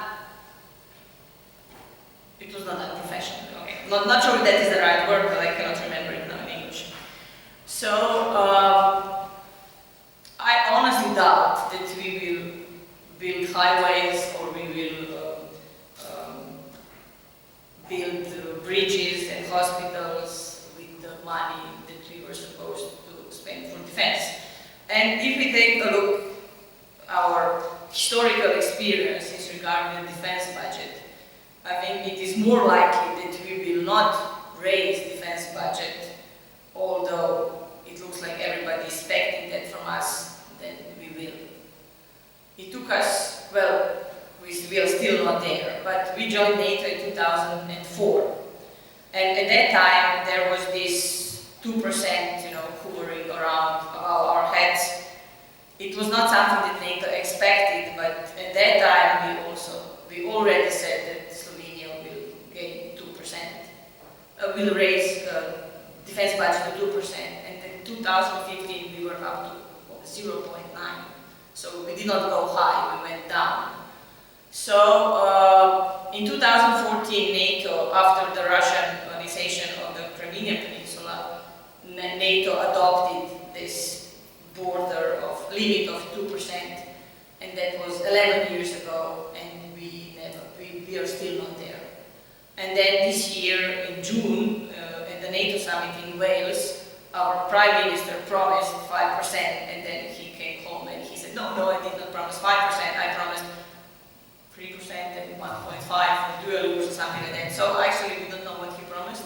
professionally. Okay. Not sure if that is the right word, but I cannot remember it now in English. So, I honestly doubt that we will build highways or we will build bridges and hospitals with the money that we were supposed to spend for defense. And if we take a look at our historical experiences regarding the defense budget, I think it is more likely that we will not raise defense budget, although it looks like everybody is expecting that from us, then we will. It took us, well, we are still not there, but we joined NATO in 2004. And at that time, there was this 2%, hovering around our heads. It was not something that NATO expected, but at that time, we already said that Slovenia will gain 2%, will raise defense budget to 2%, and in 2015 we were up to 0.9. So we did not go high, we went down. So in 2014, NATO, after the Russian annexation of the Crimean Peninsula, NATO adopted this border of limit of 2%, and that was 11 years ago, and we are still not there. And then this year in June, at the NATO summit in Wales, our Prime Minister promised 5%, and then he came home and he said, no, I did not promise 5%, I promised 3% and 1.5 dual use or something like that. So actually we don't know what he promised.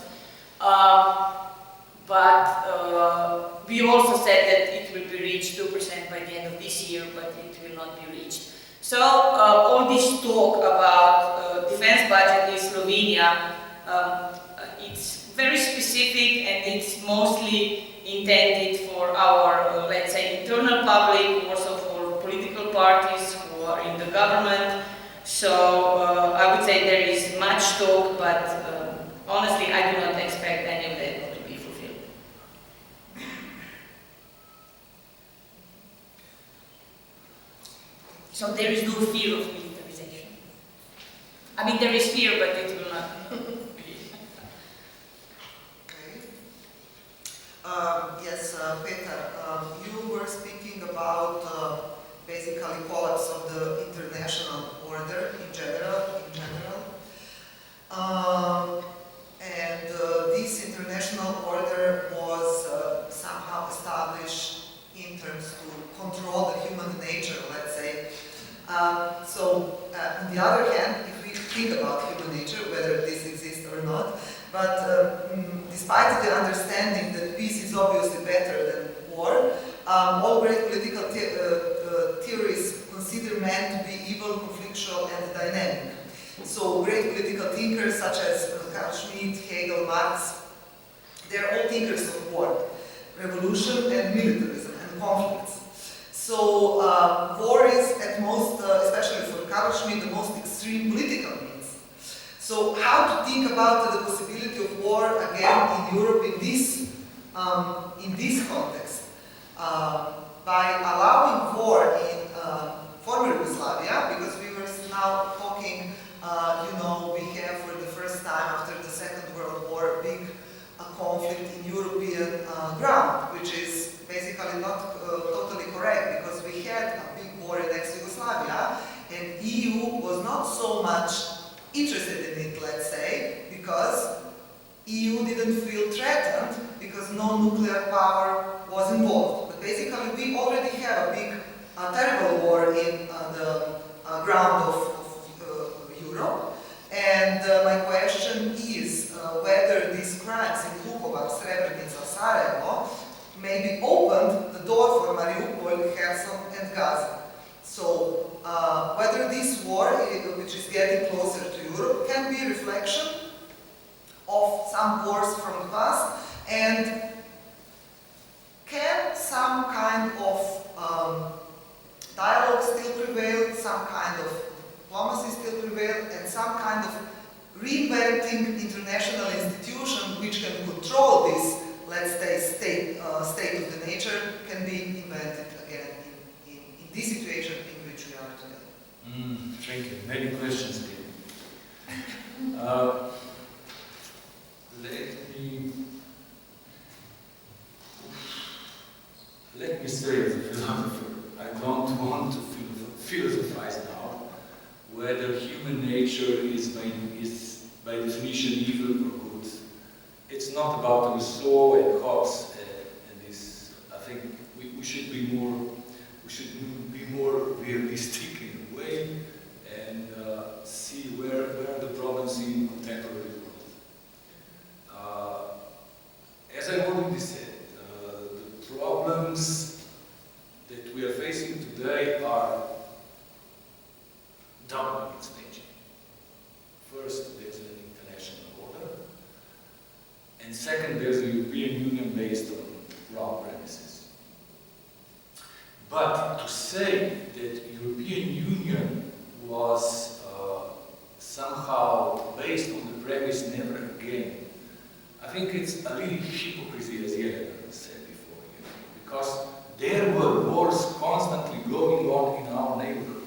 But we also said that it will be reached 2% by the end of this year, but it will not be reached. So all this talk about defense budget in Slovenia, it's very specific and it's mostly intended for our, let's say, internal public, also for political parties who are in the government. So I would say there is much talk, but honestly, I do not expect any of that to be fulfilled. So there is no fear of militarization. I mean, there is fear, but it will not be. Okay. Yes, Peter, you were speaking about basically collapse of the international order in general. And this international order was somehow established in terms to control the human nature, let's say. So, on the other hand, if we think about human nature, whether this exists or not, but despite the understanding that peace is obviously better than war, all great political theories consider man to be evil, conflictual, and dynamic. So great political thinkers such as Karl Schmitt, Hegel, Marx, they're all thinkers of war, revolution, and militarism, and conflicts. So war is at most, especially for Karl Schmitt, the most extreme political means. So how to think about the possibility of war again in Europe in this context? By allowing war in former Yugoslavia, because we were now talking, we have for the first time after the Second World War a big conflict in European ground, which is basically not totally correct, because we had a big war in ex-Yugoslavia, and EU was not so much interested in it, let's say, because EU didn't feel threatened, because no nuclear power was involved. basically we already have a big, terrible war in the ground of Europe. And my question is whether these crimes in Vukovar, Srebrenica, Sarajevo maybe opened the door for Mariupol, Kherson and Gaza. So whether this war, which is getting closer to Europe, can be a reflection of some wars from the past, and can some kind of dialogue still prevail, some kind of diplomacy still prevail, and some kind of reinventing international institution which can control this, let's say, state of the nature, can be invented again in this situation in which we are today. Thank you. Many questions here. Let me say as a philosopher, I don't want to philosophize now whether human nature is by definition evil or good. It's not about Rousseau and Hobbes and this. I think we should be more realistic in a way and see where are the problems in contemporary world. As I already said, the problems that we are facing today are double in its nature. First, there's an international order, and second, there's a European Union based on wrong premises. But to say that European Union was somehow based on the premise never again, I think it's a little hypocrisy, as Jelena said before, because there were wars constantly going on in our neighborhood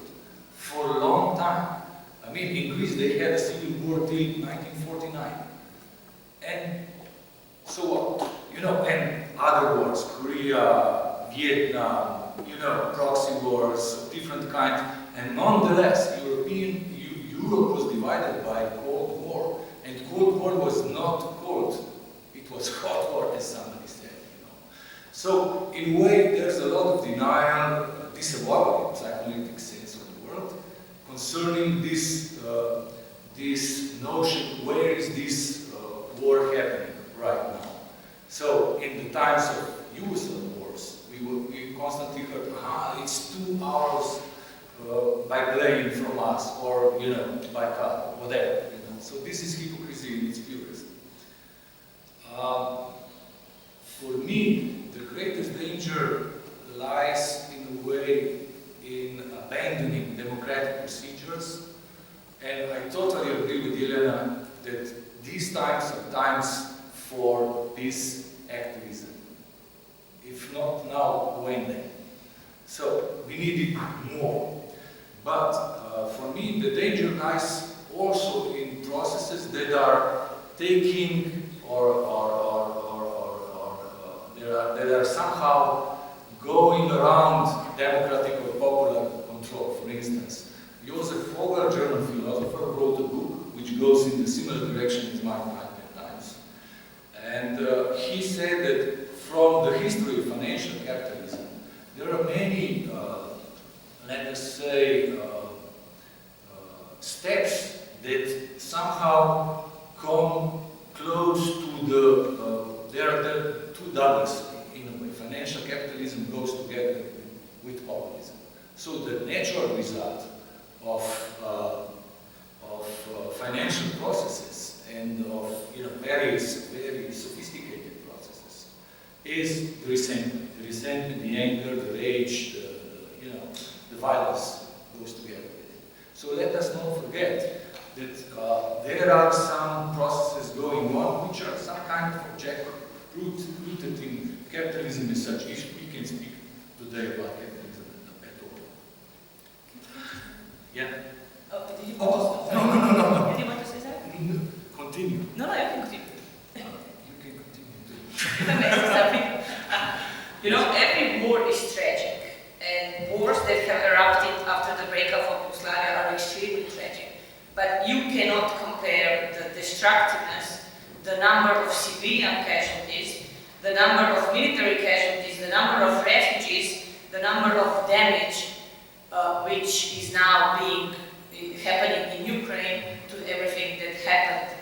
for a long time. I mean, in Greece they had a civil war till 1949. And so what? And other wars, Korea, Vietnam, proxy wars of different kinds. And nonetheless, Europe was divided by Cold War. And Cold War was not cold. It was hot war, as somebody said, So, in a way, there's a lot of denial, disavowal in psychoanalytic sense of the world, concerning this notion, where is this war happening right now? So, in the times of Yugoslav wars, we constantly heard, it's 2 hours by plane from us, or, by car, whatever, So this is hypocrisy in its purest. For me, the greatest danger lies in a way in abandoning democratic procedures, and I totally agree with Jelena that these times are times for peace activism. If not now, when then? So we need it more. But for me, the danger lies also in processes that are taking that are somehow going around democratic or popular control. For instance, Josef Vogel, German philosopher, wrote a book which goes in a similar direction as mine at times. And he said that from the history of financial capitalism, there are many, let us say, steps that somehow come close to there are two doubles in a way. Financial capitalism goes together with populism. So the natural result of financial processes and of very sophisticated processes is the resentment, the anger, the rage, the violence goes together with it. So let us not forget that there are some processes going on which are some kind of objective, rooted in capitalism as such. We can speak today about capitalism at all. Yeah? Did you No. Did you want to say something? Continue. No, you can continue. You can continue too. If I may say something. Every war is tragic, and wars that have erupted after the breakup of Yugoslavia are extremely tragic. But you cannot compare the destructiveness, the number of civilian casualties, the number of military casualties, the the number of refugees, the number of damage which is now happening in Ukraine, to everything that happened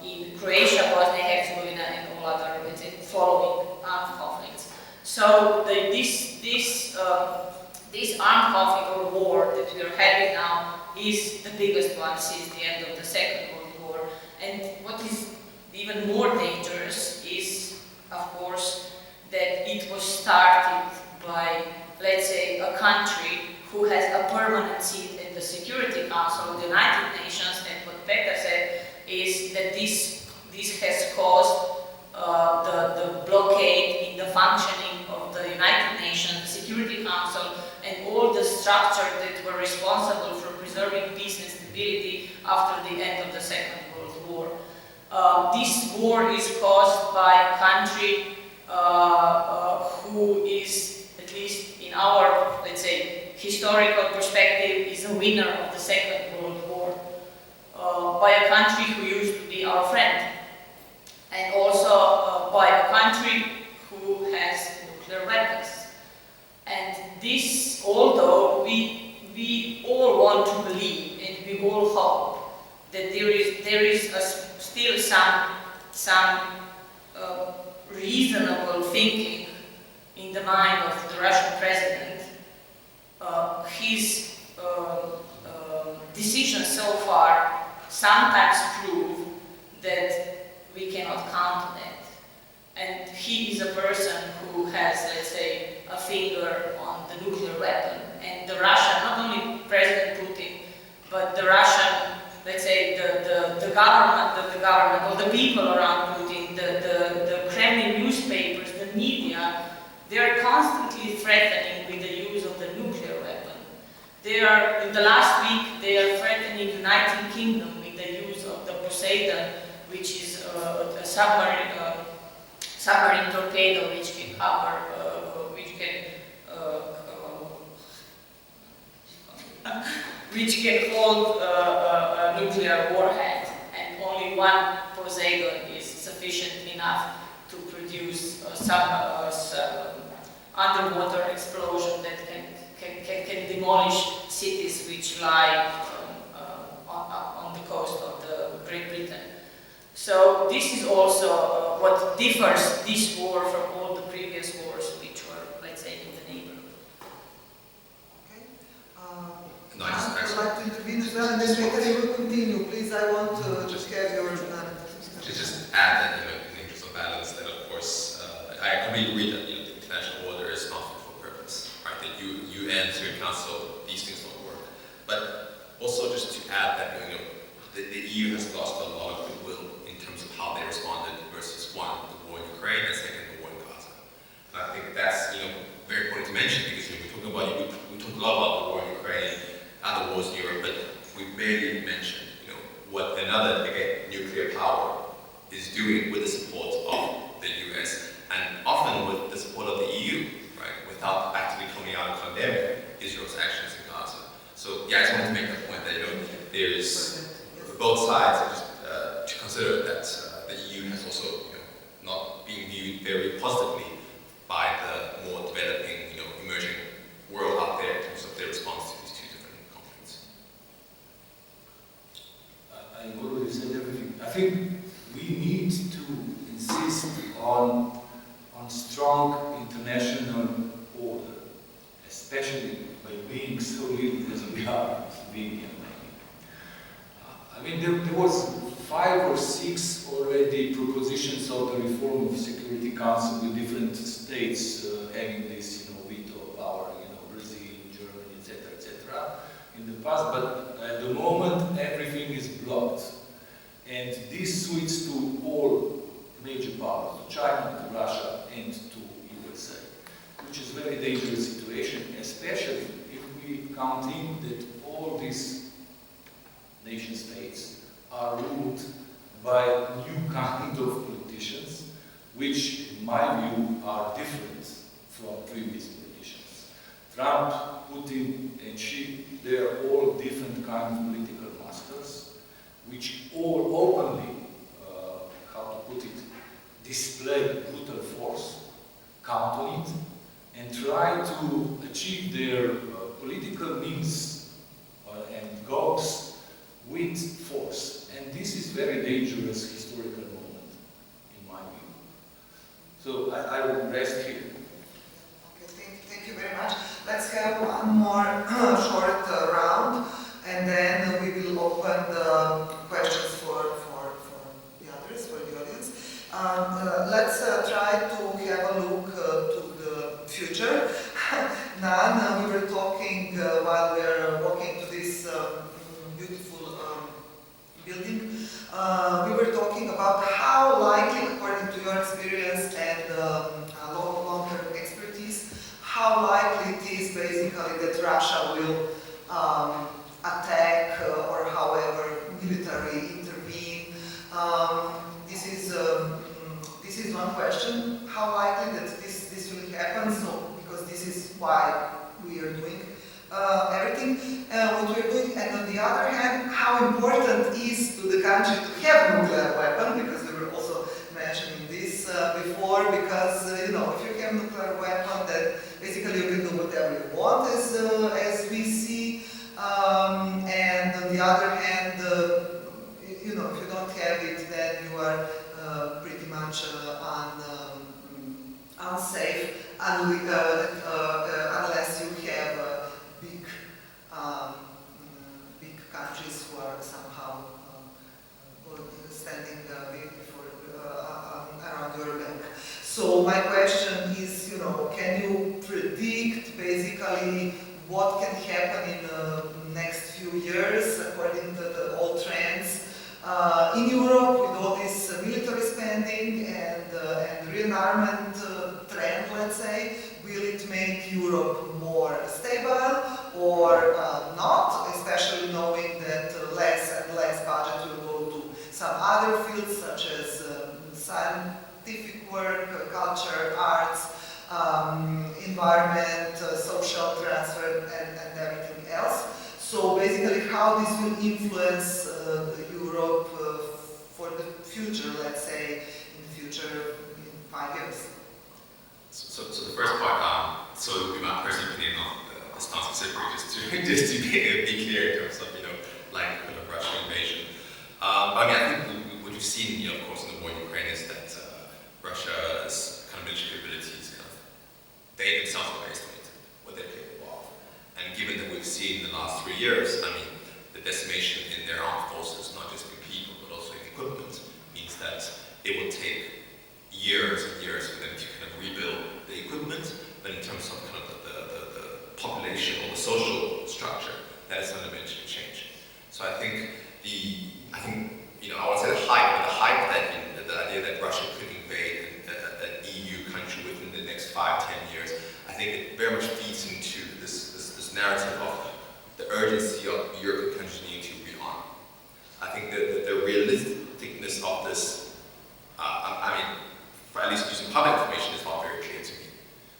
in Croatia, Bosnia, Herzegovina, and all other following armed conflicts. So this armed conflict or war that we are having now is the biggest one since the end of the Second World War. And what is even more dangerous is, of course, that it was started by, let's say, a country who has a permanent seat in the Security Council of the United Nations, and what Pekka said is that this has caused the blockade in the functioning of the United Nations, the Security Council, and all the structures that were responsible for preserving peace and stability after the end of the Second World War. This war is caused by a country who is, at least in our, let's say, historical perspective, is a winner of the Second World War, by a country who used to be our friend, and also by a country who has nuclear weapons. And this, although we all want to believe and we all hope that there is still some reasonable thinking in the mind of the Russian president, his decisions so far sometimes prove that we cannot count on it. And he is a person who has, let's say, a finger on the nuclear weapon. And the Russian, not only President Putin, but the Russian, let's say, the government, or the people around Putin, the Kremlin newspapers, the media, they are constantly threatening with the use of the nuclear weapon. In the last week, they are threatening the United Kingdom with the use of the Poseidon, which is a submarine torpedo which can cover, which can hold a nuclear warhead, and only one Poseidon is sufficient enough to produce some underwater explosion that can demolish cities which lie on the coast of the Great Britain. So this is also what differs this war from all the previous wars which were, let's say, in the neighborhood. Okay. No, I would like to intervene as well, and then later you will continue. Please, I want to just have your... To just add that, in the interest of balance, that of course, I completely agree that the international order is not fit for purpose, right? The UN, Security Council, these things don't work. But also just to add that, the EU has lost a lot of goodwill in terms of how they responded versus one, the war in Ukraine, and second, the war in Gaza. And I think that's very important to mention, because we talk a lot about the war in Ukraine, other wars in Europe, but we barely mentioned what another, again, nuclear power is doing with the support of the US, and often with the support of the EU, right, without actively coming out and condemning Israel's actions in Gaza. So yeah, I just wanted to make that point that there is both sides to consider that the EU has also not been viewed very positively by the more developing, emerging world out there in terms of their response to these two different conflicts. I already said everything. I think we need to insist on strong international order, especially by being so little as we are in Slovenia. I mean, there was 5 or 6 already propositions of the reform of Security Council with different states having this, veto power, Brazil, Germany, etc., in the past. But at the moment, everything is blocked, and this suits to all major powers, to China, to Russia, and to USA, which is a very dangerous situation, especially if we count in that all these nation states are ruled by new kind of politicians, which, in my view, are different from previous politicians. Trump, Putin, and Xi, they are all different kind of political masters, which all openly, how to put it, display brutal force, count on it and try to achieve their political means and goals with force. And this is very dangerous historical moment, in my view. So I will rest here. Okay, thank you very much. Let's have one more short round, and then we will open the questions for the others, for the audience. Let's try to have a look to the future. Nan, we were talking while we were walking to this beautiful building. We were talking about how likely, according to your experience and long-term expertise, how likely it is basically that Russia will attack or however military intervene. This is one question. How likely that this will happen? So, because this is why we are doing everything what we're doing, and on the other hand, how important is to the country to have a nuclear weapon, because we were also mentioning this before, because you know, if you have a nuclear weapon, then basically you can do whatever you want, as we see, and on the other hand, you know, if you don't have it, then you are pretty much unsafe unless you have big countries who are somehow standing around your back. So my question is, you know, can you predict basically what can happen in the next few years according to the old trends in Europe with all this military spending and rearmament trend, let's say? Will it make Europe more stable or not, especially knowing that less and less budget will go to some other fields such as scientific work, culture, arts, environment, social transfer, and everything else. So basically how this will influence Europe for the future, let's say, in the future in 5 years. So the first part, so it would be my personal opinion on it's not specifically just to be clear in terms of, you know, like the Russian invasion. I mean, I think what you've seen, you know, of course, in the war in Ukraine is that Russia's kind of military capabilities, kind of, they themselves are based on it, what they're capable of. And given that we've seen in the last 3 years, I mean, the decimation in their armed forces, not just in people, but also in equipment, means that it will take years and years for them to kind of rebuild the equipment, but in terms of kind of the population or the social structure, that is fundamentally changed. So I think you know, I would say the hype that the idea that Russia could invade an EU country within the next 5-10 years, I think it very much feeds into this narrative of the urgency of European countries needing to rearm. I think the realisticness of this, I mean, for at least using public information, is not very clear to me.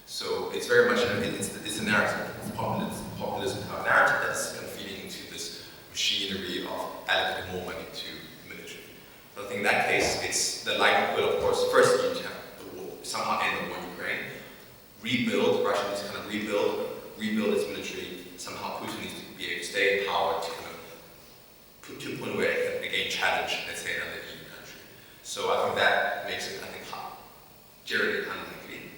So it's very much, it's a narrative, it's populism kind of narrative that's kind of feeding into this machinery of allocating more money to the military. So I think in that case, it's the likelihood, of course, first you need to have the war, somehow end the war in Ukraine, Russia needs to kind of rebuild its military, somehow Putin needs to be able to stay in power to kind of put to a point where it can again challenge, let's say, another EU country. So I think that makes it, I think, generally unlikely.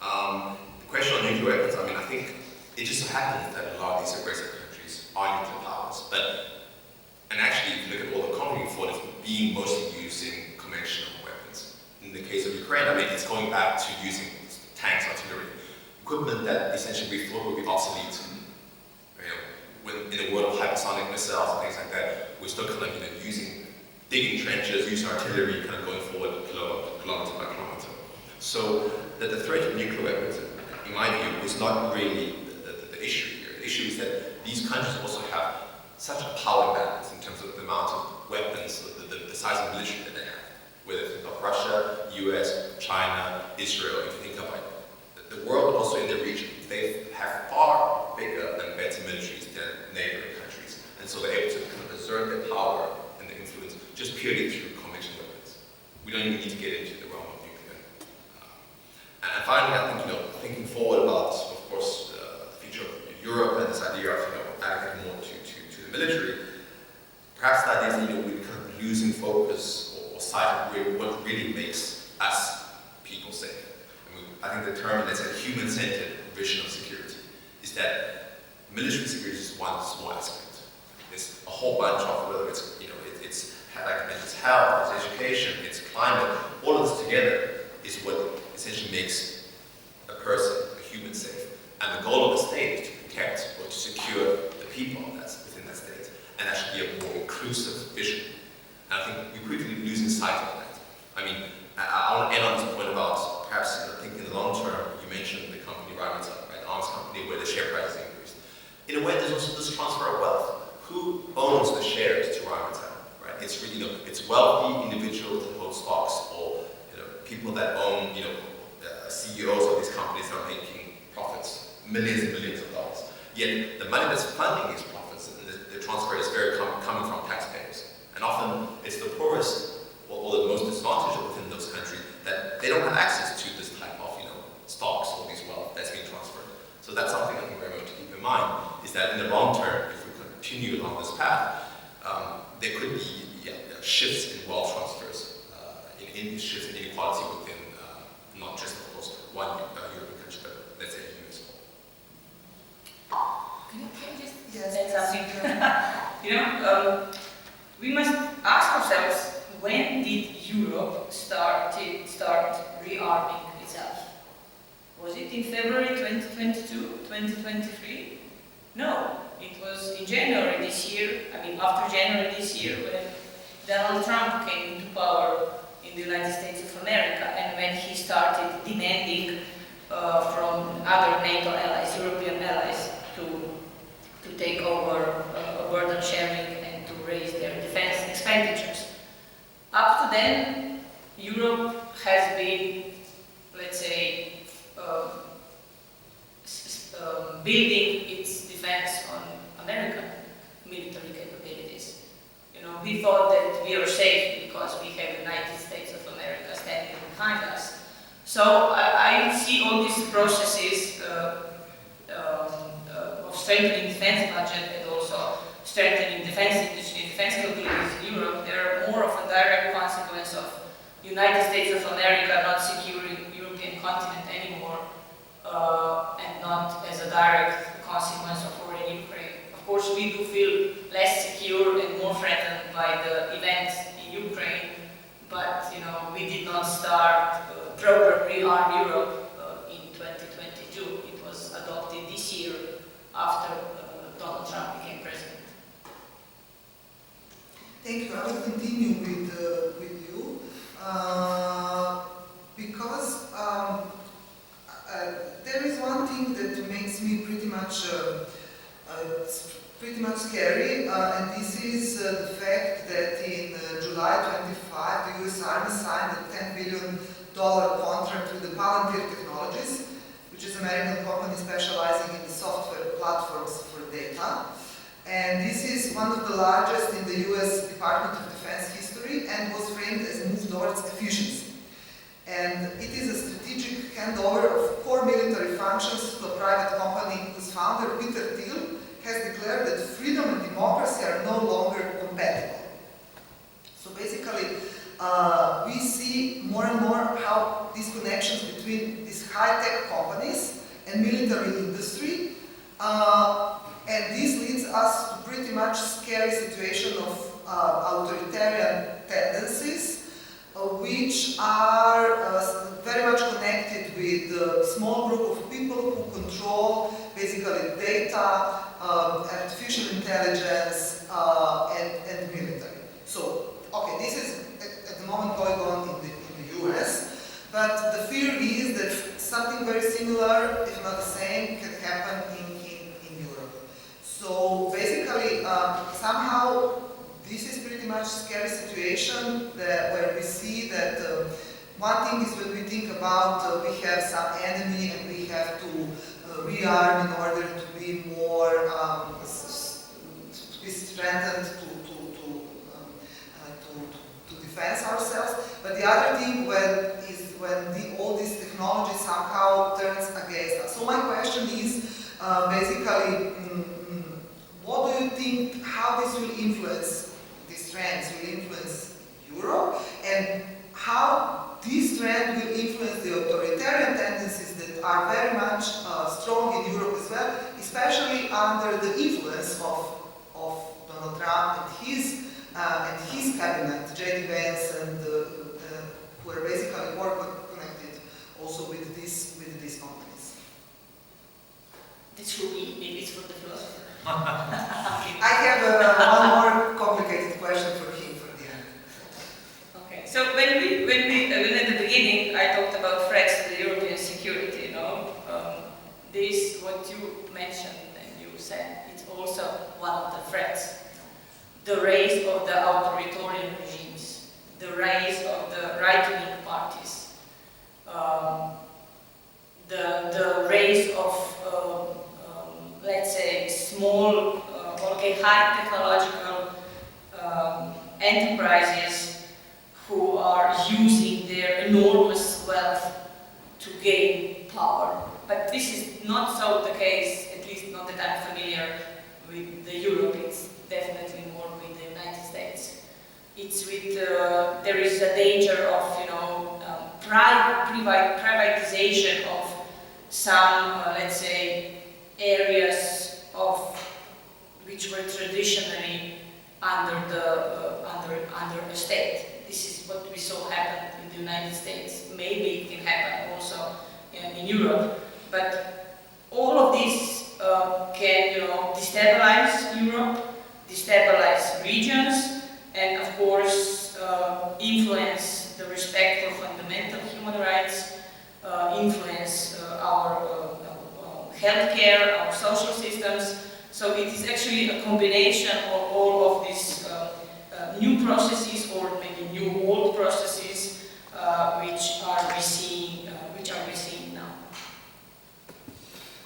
The question on nuclear weapons, I mean, I think it just so happens that a lot of these aggressive countries are nuclear powers, and actually, if you look at all the conflict before, it's being mostly using conventional weapons. In the case of Ukraine, I mean, it's going back to using tanks, artillery, equipment that essentially we thought would be obsolete. You know, when in the world of hypersonic missiles and things like that, we're still kind of, you know, digging trenches, using artillery, kind of going forward kilometer by kilometer. So that the threat of nuclear weapons, in my view, is not really the issue here. The issue is that these countries also have such a power imbalance in terms of the amount of weapons, the size of military that they have. Whether you think of Russia, US, China, Israel, if you think of like the world, also in the region, they have far bigger and better militaries than neighboring countries. And so they're able to kind of exert their power and their influence just purely through conventional weapons. We don't even need to get into the realm of nuclear. And And finally, I think, thinking forward about, of course, the future of Europe and this idea of, allocating more to the military, perhaps the idea is that, we're kind of losing focus or sight of what really makes us people safe. I think the term, let's say, human-centered vision of security is that military security is one small aspect. There's a whole bunch of, whether it's, it's like it's health, it's education, it's climate, all of this together is what essentially makes a person, a human, safe. And the goal of the state is to protect or to secure the people that's within that state, and that should be a more inclusive vision. And I think we're quickly losing sight of that. I mean, I want to end on this point about perhaps thinking in the long term. You mentioned the company ReArm Europe, right? Arms company where the share price is increased. In a way, there's also this transfer of wealth. Who owns the shares to ReArm Europe, right? It's really, it's wealthy individuals that hold stocks, or people that own, CEOs of these companies that are making profits, millions and millions of dollars. Yet the money that's funding these profits, and the transfer is very coming from taxpayers. And often it's the poorest or the most disadvantaged within those countries that they don't have access to this type of, stocks or these wealth that's being transferred. So that's something I think very much to keep in mind, is that in the long term, if we continue along this path, there could be shifts in wealth transfers, in shifts in inequality within not just, of course, one European country, but let's say the US. Can you just say something? We must ask ourselves, when did Europe start rearming itself? Was it in February 2022, 2023? No, it was in January this year, after January this year, when Donald Trump came into power in the United States of America, and when he started demanding from other NATO allies, European allies, to take over burden sharing and to raise their defense expenditures. Up to then, Europe has been, let's say, building its defense on American military capabilities. We thought that we are safe because we have the United States of America standing behind us. So I see all these processes of strengthening defense budget and also strengthening defense industry, defense capabilities in Europe. They're more of a direct consequence of United States of America not securing European continent anymore, and not as a direct consequence of war in Ukraine. Of course, we do feel less secure and more threatened by the events in Ukraine, but we did not start proper ReArm Europe in 2022. It was adopted this year after Donald Trump became president. Thank you. I will continue with you because there is one thing that makes me pretty much scary, and this is the fact that in July 25, the US Army signed a $10 billion contract with the Palantir Technologies, which is an American company specializing in the software platforms for data. And this is one of the largest in the US Department of Defense history and was framed as a move towards efficiency. And it is a strategic handover of core military functions to a private company whose founder, Peter Thiel, has declared that freedom and democracy are no longer compatible. So basically, we see more and more how these connections between these high-tech companies and military industry, and this leads us to pretty much scary situation of authoritarian tendencies, which are very much connected with a small group of people who control basically data, artificial intelligence, and military. So, okay, this is at the moment going on in the US, but the fear is that something very similar, if not the same, can happen in Europe. So basically, somehow, this is pretty much a scary situation where we see that one thing is when we think about we have some enemy and we have to rearm in order to be more to be strengthened to defend ourselves. But the other thing is when all these technologies somehow think how this will influence, these trends will influence Europe, and how this trend will influence the authoritarian tendencies that are very much strong in Europe as well, especially under the influence of Donald Trump and his cabinet, J.D. Vance, and who are basically more connected also with these companies. That's for me, maybe it's for the philosopher. I have one more complicated question for him for the end. Okay, so when at the beginning I talked about threats to the European security, this, what you mentioned and you said, it's also one of the threats. The rise of the authoritarian regimes, the rise of the right-wing parties, the rise of, let's say, small or high technological enterprises who are using their enormous wealth to gain power. But this is not so the case, at least not that I'm familiar with the Europe. It's definitely more with the United States. It's with, there is a danger of, privatization of some, let's say, areas of which were traditionally under a state. This is what we saw happen in the United States. Maybe it can happen also in Europe. But all of this can, destabilize Europe, destabilize regions, and of course influence the respect for fundamental human rights, influence our healthcare, our social systems. So it is actually a combination of all of these new processes, or maybe new old processes, which are we seeing now.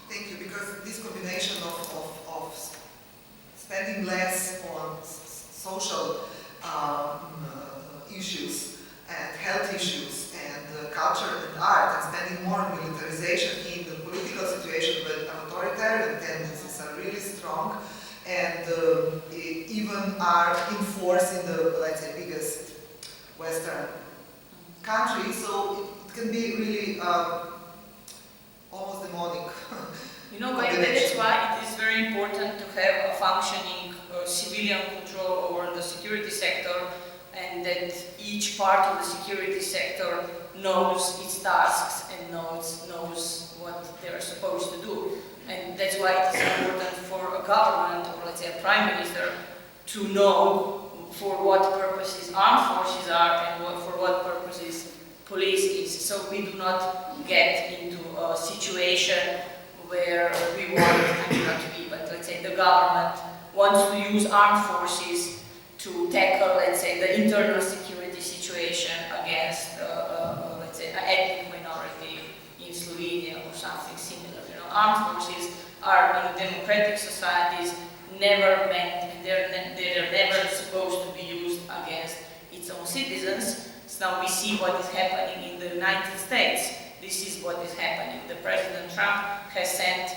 Thank you, because this combination of spending less on social issues and health issues and culture and art, and spending more on militarization in the political situation where authoritarian tendencies are really strong and even are in force in the, let's say, biggest Western country. So it can be really almost demonic. That's why it is very important to have a functioning civilian control over the security sector, and that each part of the security sector knows its tasks and knows what they're supposed to do. And that's why it is important for a government, or let's say a prime minister, to know for what purposes armed forces are and for what purposes police is. So we do not get into a situation where we want, not we, but let's say the government wants to use armed forces to tackle, let's say, the internal security situation against, let's say, an ethnic minority in Slovenia or something similar. Armed forces are in democratic societies never meant, and they're never supposed to be used against its own citizens. So now we see what is happening in the United States. This is what is happening. The President Trump has sent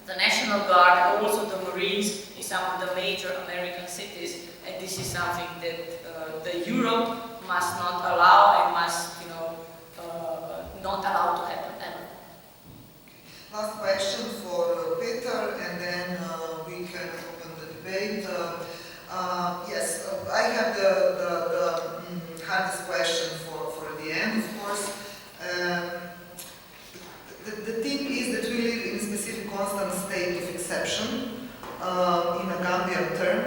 the National Guard and also the Marines in some of the major American cities, and this is something that the Europe must not allow and must, not allow to happen ever. Last question for Peter, and then we can open the debate. Yes, I have the hardest question for the end, of course. The thing is that we live in a specific constant state of exception in a Gambian term,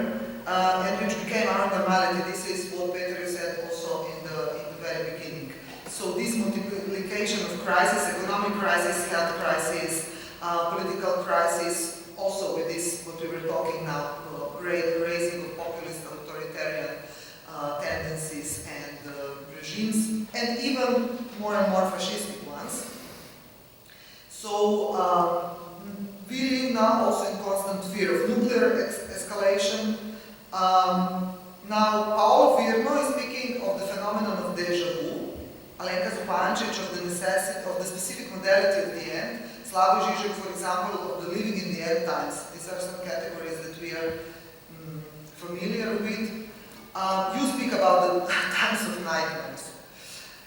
and which became our normality. This is what Peter said also in the very beginning. So this multiplication of crisis, economic crisis, health crisis, political crisis, also with this, what we were talking now, raising of populist authoritarian tendencies and regimes, and even more and more fascistic ones. So we live now also in constant fear of nuclear escalation. Now, Paolo Virno is speaking of the phenomenon of deja vu, Alenka Zupančić of the necessity, of the specific modality of the end, Slavoj Žižek, for example, of the living in the end times. These are some categories that we are You speak about the times of nightmares.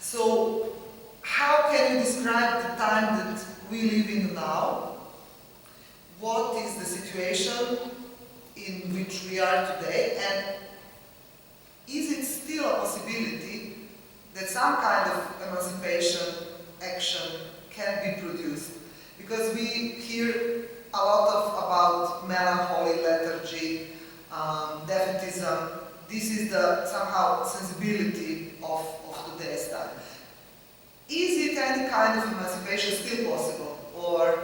So, how can you describe the time that we live in now? What is the situation in which we are today? And is it still a possibility that some kind of emancipation action can be produced? Because we hear a lot about melancholy, lethargy, defeatism. This is the somehow sensibility of today's time. Is it any kind of emancipation still possible, or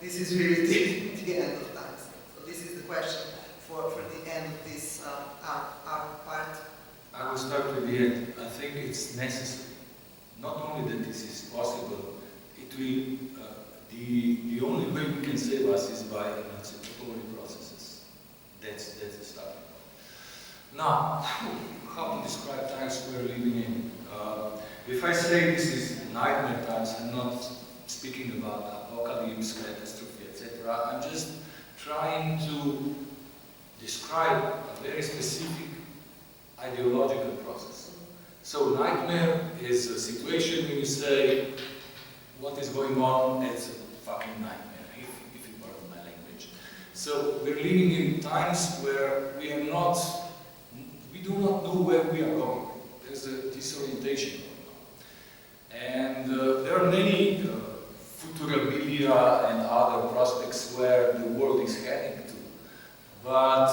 this is really the end of time? So this is the question for the end of this our part. I will start with the end. I think it's necessary. Not only that this is possible, it will. The only way we can save us is by emancipatory processes. That's the starting point. Now, how to describe times we're living in? If I say this is nightmare times, I'm not speaking about apocalypse, catastrophe, etc. I'm just trying to describe a very specific ideological process. So nightmare is a situation when you say, what is going on, it's a fucking nightmare, if you pardon my language. So we're living in times where we do not know where we are going. There's a disorientation going on. And there are many futurabilia and other prospects where the world is heading to. But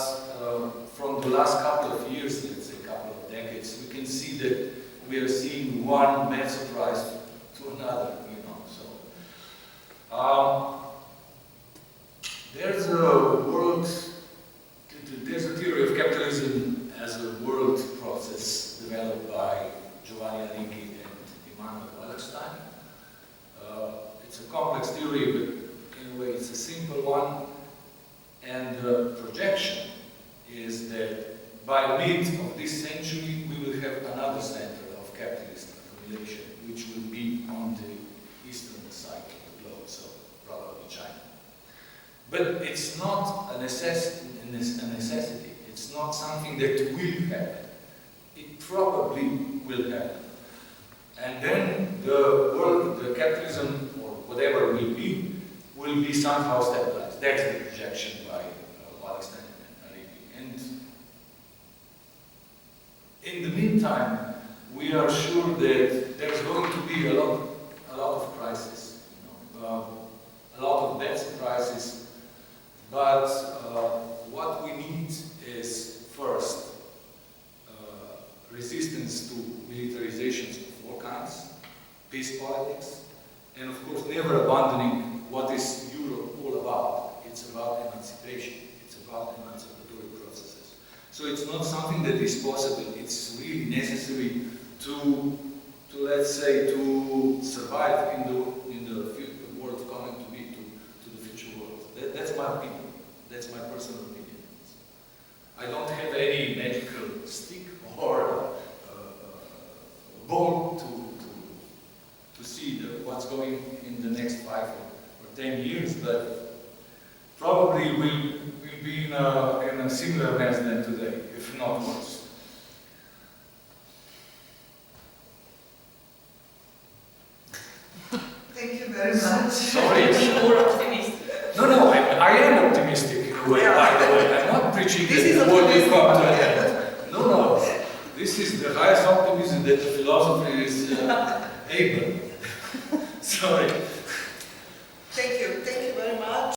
from the last couple of years, let's say couple of decades, we can see that we are seeing one mad surprise to another, you know. So there's a theory of capitalism as a world process developed by Giovanni Arrighi and Immanuel Wallerstein. It's a complex theory, but in a way it's a simple one. And the projection is that by mid of this century we will have another center of capitalist accumulation, which will be on the eastern side of the globe, so probably China. But it's not a necessity. It's not something that will happen. It probably will happen. And then the world, the capitalism, or whatever it will be somehow stabilized. That's the projection by Wallerstein and Arrighi. And in the meantime, we are sure that there's going to be a lot of crises, you know, a lot of bad surprises. But what we need is first resistance to militarizations of all kinds, peace politics, and of course never abandoning what is Europe all about. It's about emancipation. It's about emancipatory processes. So it's not something that is possible. It's really necessary to let's say, to survive in the world coming to be to the future world. That's my opinion. That's my personal opinion. I don't have any magical stick or ball to see what's going in the next 5 or 10 years, but probably we'll be in a similar mess than today, if not worse. Thank you very much. Sorry. More optimistic. No, I am optimistic in a way, by the way. I'm not preaching that the world will come to an end. No. This is the highest optimism that the philosophy is able. Sorry.